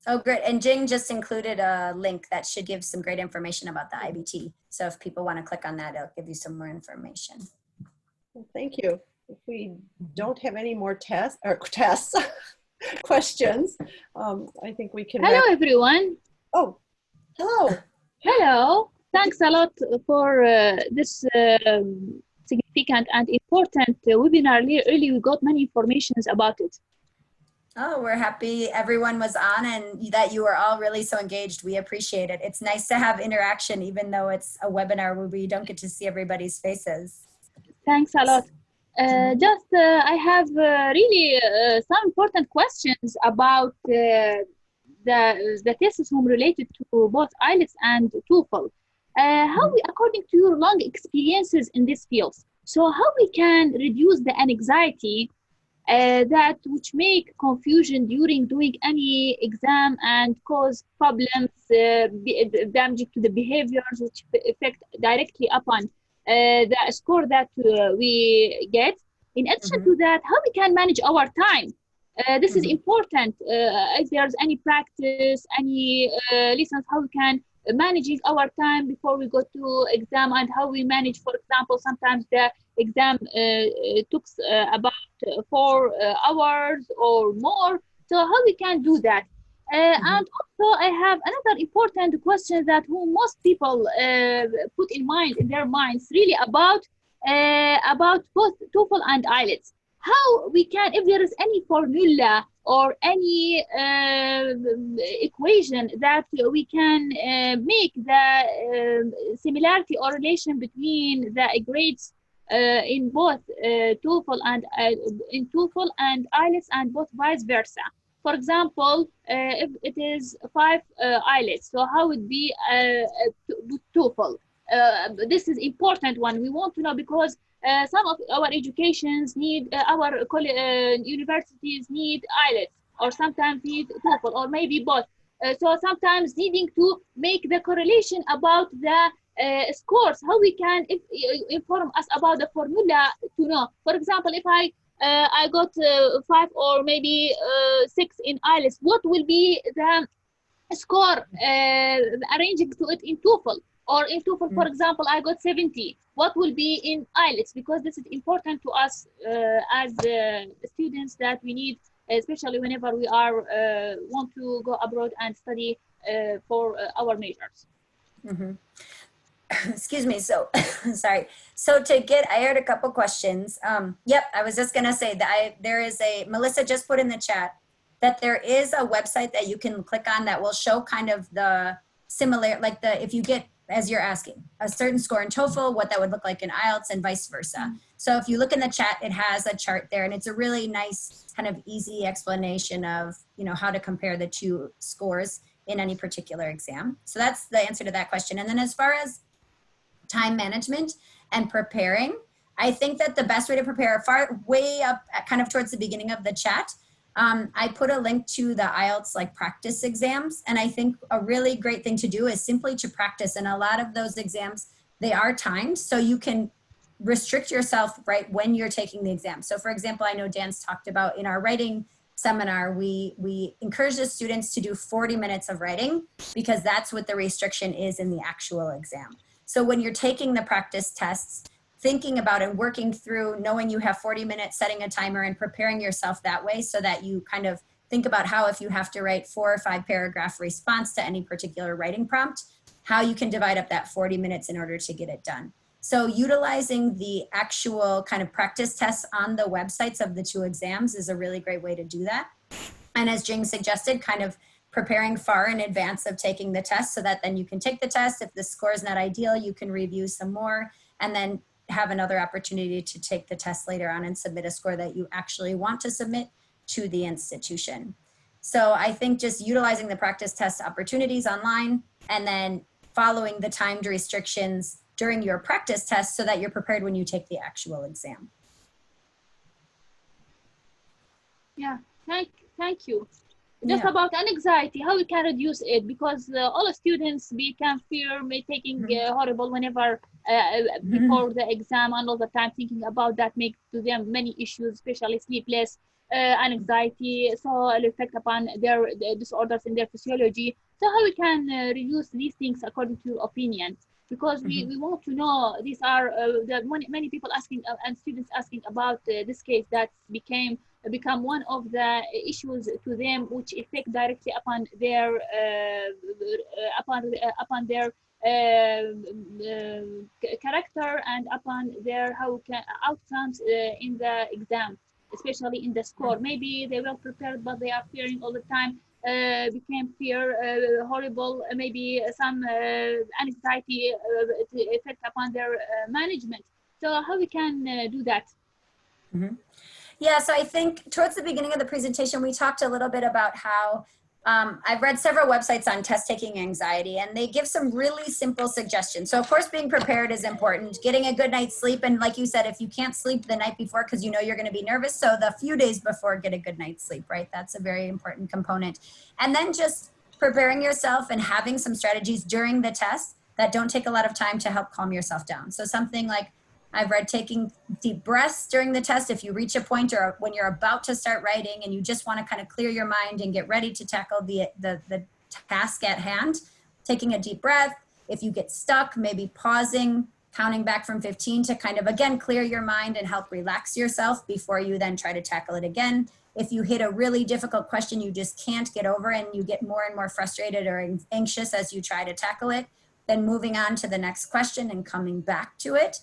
Oh, great. And Jing just included a link that should give some great information about the IBT. So if people want to click on that, it'll give you some more information. Well, thank you. If we don't have any more tests, questions, I think we can. Hello, everyone. Oh, hello. Hello. Thanks a lot for this significant and important webinar. Really, we got many informations about it. Oh, we're happy everyone was on and that you are all really so engaged. We appreciate it. It's nice to have interaction, even though it's a webinar where we don't get to see everybody's faces. Thanks a lot. I have really some important questions about the thesis related to both Ielts and Toefl. How we, according to your long experiences in this field, so how we can reduce the anxiety that which make confusion during doing any exam and cause problems, damage to the behaviors which affect directly upon the score that we get. In addition to that, how we can manage our time. This is important. If there's any practice, any lessons, how we can managing our time before we go to exam, and how we manage, for example, sometimes the exam took about 4 hours or more. So how we can do that? And also I have another important question that most people put in their minds really about both Toefl and Ielts. How we can, if there is any formula or any equation that we can make the similarity or relation between the grades in both Toefl and Ielts, and both vice versa. For example, if it is 5 Ielts, so how would be Toefl? This is important one. We want to know because some of our educations need, our universities need Ielts, or sometimes need Toefl, or maybe both. So sometimes needing to make the correlation about the scores, how we can inform us about the formula to know. For example, if I got 5 or maybe 6 in Ielts, what will be the score arranging to it in Toefl? Or in Toefl, for example, I got 70. What will be in Ielts? Because this is important to us as students that we need, especially whenever we are want to go abroad and study for our majors. excuse me. So, sorry. So I heard a couple questions. Yep, I was just gonna say that Melissa just put in the chat that there is a website that you can click on that will show kind of the similar, like if you get, as you're asking, a certain score in TOEFL, what that would look like in Ielts and vice versa. So if you look in the chat, it has a chart there, and it's a really nice kind of easy explanation of, how to compare the two scores in any particular exam. So that's the answer to that question. And then as far as time management and preparing, I think that the best way to prepare, way up kind of towards the beginning of the chat, I put a link to the Ielts practice exams. And I think a really great thing to do is simply to practice. And a lot of those exams, they are timed, so you can restrict yourself right when you're taking the exam. So for example, I know Dan's talked about in our writing seminar, we encourage the students to do 40 minutes of writing because that's what the restriction is in the actual exam. So when you're taking the practice tests, thinking about and working through, knowing you have 40 minutes, setting a timer and preparing yourself that way so that you kind of think about how, if you have to write 4 or 5 paragraph response to any particular writing prompt, how you can divide up that 40 minutes in order to get it done. So utilizing the actual kind of practice tests on the websites of the 2 exams is a really great way to do that. And as Jing suggested, kind of preparing far in advance of taking the test so that then you can take the test. If the score is not ideal, you can review some more and then have another opportunity to take the test later on and submit a score that you actually want to submit to the institution. So I think just utilizing the practice test opportunities online and then following the timed restrictions during your practice test so that you're prepared when you take the actual exam. Yeah, thank you. Just about anxiety, how we can reduce it, because all students become fear, taking horrible whenever before the exam, and all the time thinking about that make to them many issues, especially sleepless, anxiety, so it'll affect upon their disorders in their physiology. So how we can reduce these things according to your opinion? Because we want to know, these are many people asking and students asking about this case that become one of the issues to them, which affect directly upon their character and upon their outcomes in the exam, especially in the score. Maybe they were prepared, but they are fearing all the time. Became fear horrible, maybe some anxiety effect upon their management. So how we can do that? Yeah, so I think towards the beginning of the presentation, we talked a little bit about how I've read several websites on test taking anxiety, and they give some really simple suggestions. So of course, being prepared is important, getting a good night's sleep. And like you said, if you can't sleep the night before, because you know you're going to be nervous, so the few days before, get a good night's sleep, right? That's a very important component. And then just preparing yourself and having some strategies during the test that don't take a lot of time to help calm yourself down. So something like, I've read taking deep breaths during the test. If you reach a point or when you're about to start writing and you just want to kind of clear your mind and get ready to tackle the task at hand, taking a deep breath. If you get stuck, maybe pausing, counting back from 15 to kind of, again, clear your mind and help relax yourself before you then try to tackle it again. If you hit a really difficult question you just can't get over and you get more and more frustrated or anxious as you try to tackle it, then moving on to the next question and coming back to it.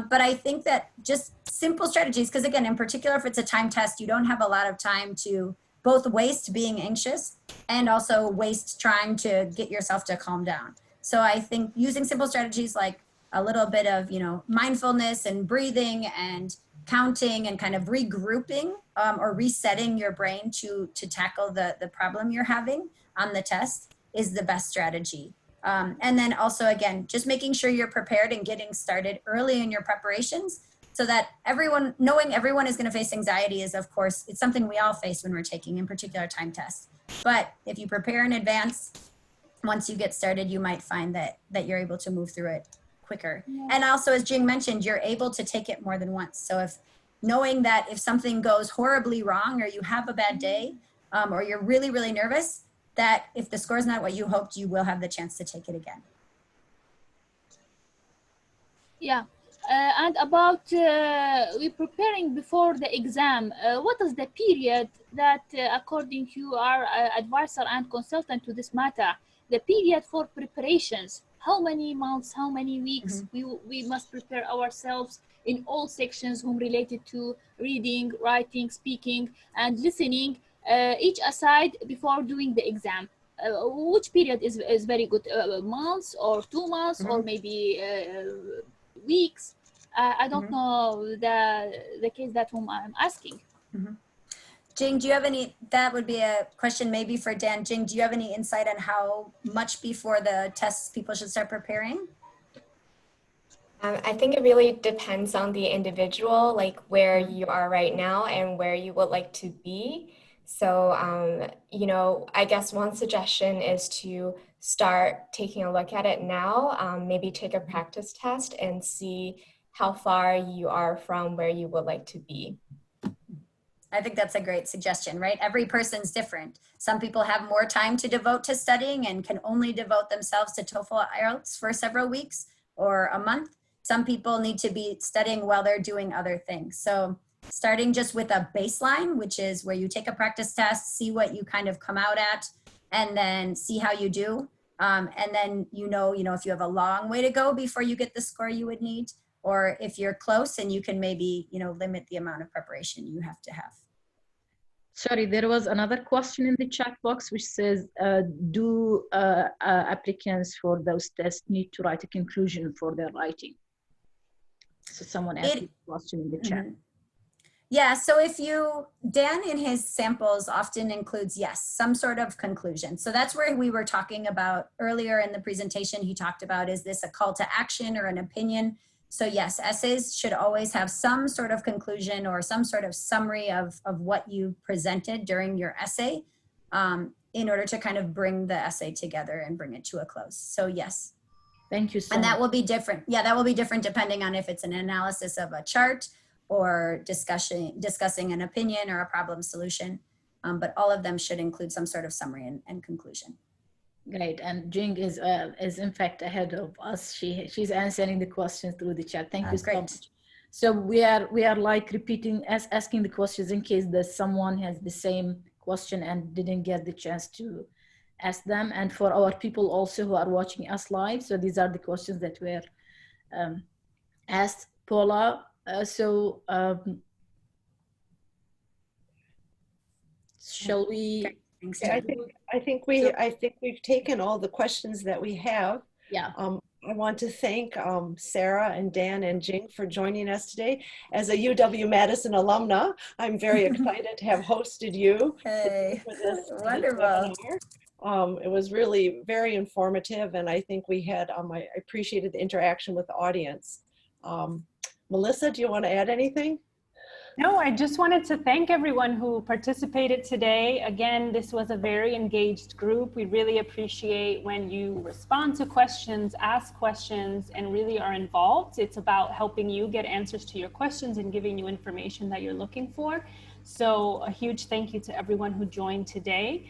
But I think that just simple strategies, because again, in particular, if it's a time test, you don't have a lot of time to both waste being anxious and also waste trying to get yourself to calm down. So I think using simple strategies like a little bit of, mindfulness and breathing and counting and kind of regrouping or resetting your brain to tackle the problem you're having on the test is the best strategy. And then also, again, just making sure you're prepared and getting started early in your preparations so that knowing everyone is going to face anxiety is, of course, it's something we all face when we're taking, in particular, time tests. But if you prepare in advance, once you get started, you might find that you're able to move through it quicker. Yeah. And also, as Jing mentioned, you're able to take it more than once. So knowing that if something goes horribly wrong or you have a bad day or you're really, really nervous, that if the score is not what you hoped, you will have the chance to take it again. Yeah, and about we're preparing before the exam. What is the period that, according to our advisor and consultant to this matter, the period for preparations? how many months, how many weeks we must prepare ourselves in all sections whom related to reading, writing, speaking, and listening, each aside before doing the exam. Which period is very good? Months or 2 months or maybe weeks? I don't know the case that whom I'm asking. Jing, do you have any, that would be a question maybe for Dan. Jing, do you have any insight on how much before the tests people should start preparing? I think it really depends on the individual, like where you are right now and where you would like to be. So, you know, I guess one suggestion is to start taking a look at it now, maybe take a practice test and see how far you are from where you would like to be. I think that's a great suggestion, right? Every person's different. Some people have more time to devote to studying and can only devote themselves to TOEFL IELTS for several weeks or a month. Some people need to be studying while they're doing other things. So starting just with a baseline, which is where you take a practice test, see what you kind of come out at, and then see how you do. And then, you know, if you have a long way to go before you get the score you would need, or if you're close and you can maybe, you know, limit the amount of preparation you have to have. Sorry, there was another question in the chat box which says, do applicants for those tests need to write a conclusion for their writing? So someone asked a question in the chat. Yeah, so if you, Dan in his samples often includes, yes, some sort of conclusion. So that's where we were talking about earlier in the presentation. He talked about, is this a call to action or an opinion? So yes, essays should always have some sort of conclusion or some sort of summary of what you presented during your essay in order to kind of bring the essay together and bring it to a close. So yes. Thank you so much. And that will be different. Yeah, that will be different depending on if it's an analysis of a chart or discussing an opinion or a problem solution. But all of them should include some sort of summary and conclusion. Great, and Jing is in fact ahead of us. She's answering the questions through the chat. Thank you so much. So we are like repeating, asking the questions in case that someone has the same question and didn't get the chance to ask them. And for our people also who are watching us live, so these are the questions that were asked. Paula, shall we? Okay. Yeah, I think we've taken all the questions that we have. Yeah. I want to thank Sarah and Dan and Jing for joining us today. As a UW-Madison alumna, I'm very excited to have hosted you. Hey, for this wonderful. webinar. It was really very informative, and I think we had, I appreciated the interaction with the audience. Melissa, do you want to add anything? No, I just wanted to thank everyone who participated today. Again, this was a very engaged group. We really appreciate when you respond to questions, ask questions, and really are involved. It's about helping you get answers to your questions and giving you information that you're looking for. So a huge thank you to everyone who joined today.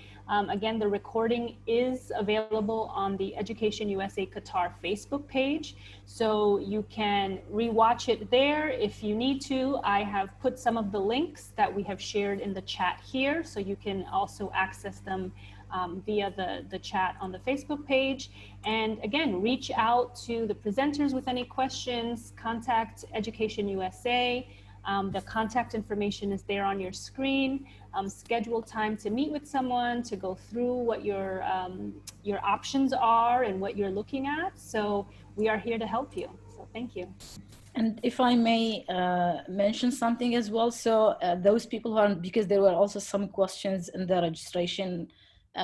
Again, the recording is available on the Education USA Qatar Facebook page, so you can rewatch it there if you need to. I have put some of the links that we have shared in the chat here, so you can also access them via the chat on the Facebook page. And again, reach out to the presenters with any questions, contact Education USA. The contact information is there on your screen. Schedule time to meet with someone to go through what your options are and what you're looking at. So we are here to help you. So thank you. And if I may mention something as well. So those people who are, because there were also some questions in the registration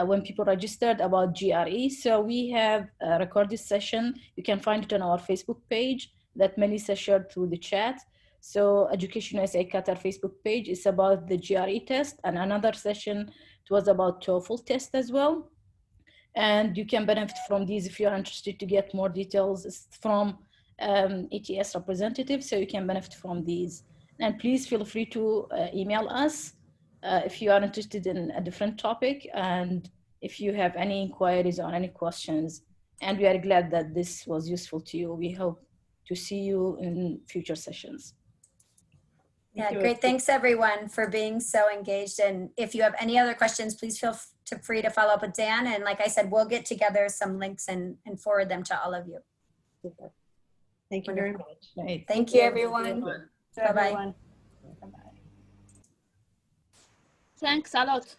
when people registered about GRE. So we have a recorded session. You can find it on our Facebook page that Melissa shared through the chat. So Education USA Qatar Facebook page is about the GRE test, and another session, it was about TOEFL test as well. And you can benefit from these if you're interested to get more details. It's from ETS representatives, so you can benefit from these. And please feel free to email us if you are interested in a different topic, and if you have any inquiries or any questions. And we are glad that this was useful to you. We hope to see you in future sessions. Yeah, great. Thanks everyone for being so engaged. And if you have any other questions, please feel free to follow up with Dan. And like I said, we'll get together some links and forward them to all of you. Super. Thank you very much. Right. Thank you, you. everyone. Bye-bye. Thanks a lot.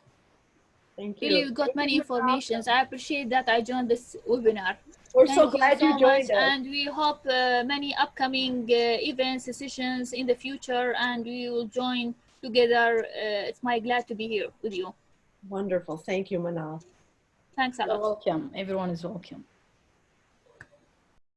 Thank you. Really, we got many informations. I appreciate that I joined this webinar. We're Thank so you glad you so joined much, us. and we hope many upcoming events, sessions in the future, and we will join together. It's my glad to be here with you. Wonderful. Thank you, Manal. Thanks a You're lot. welcome. Everyone is welcome.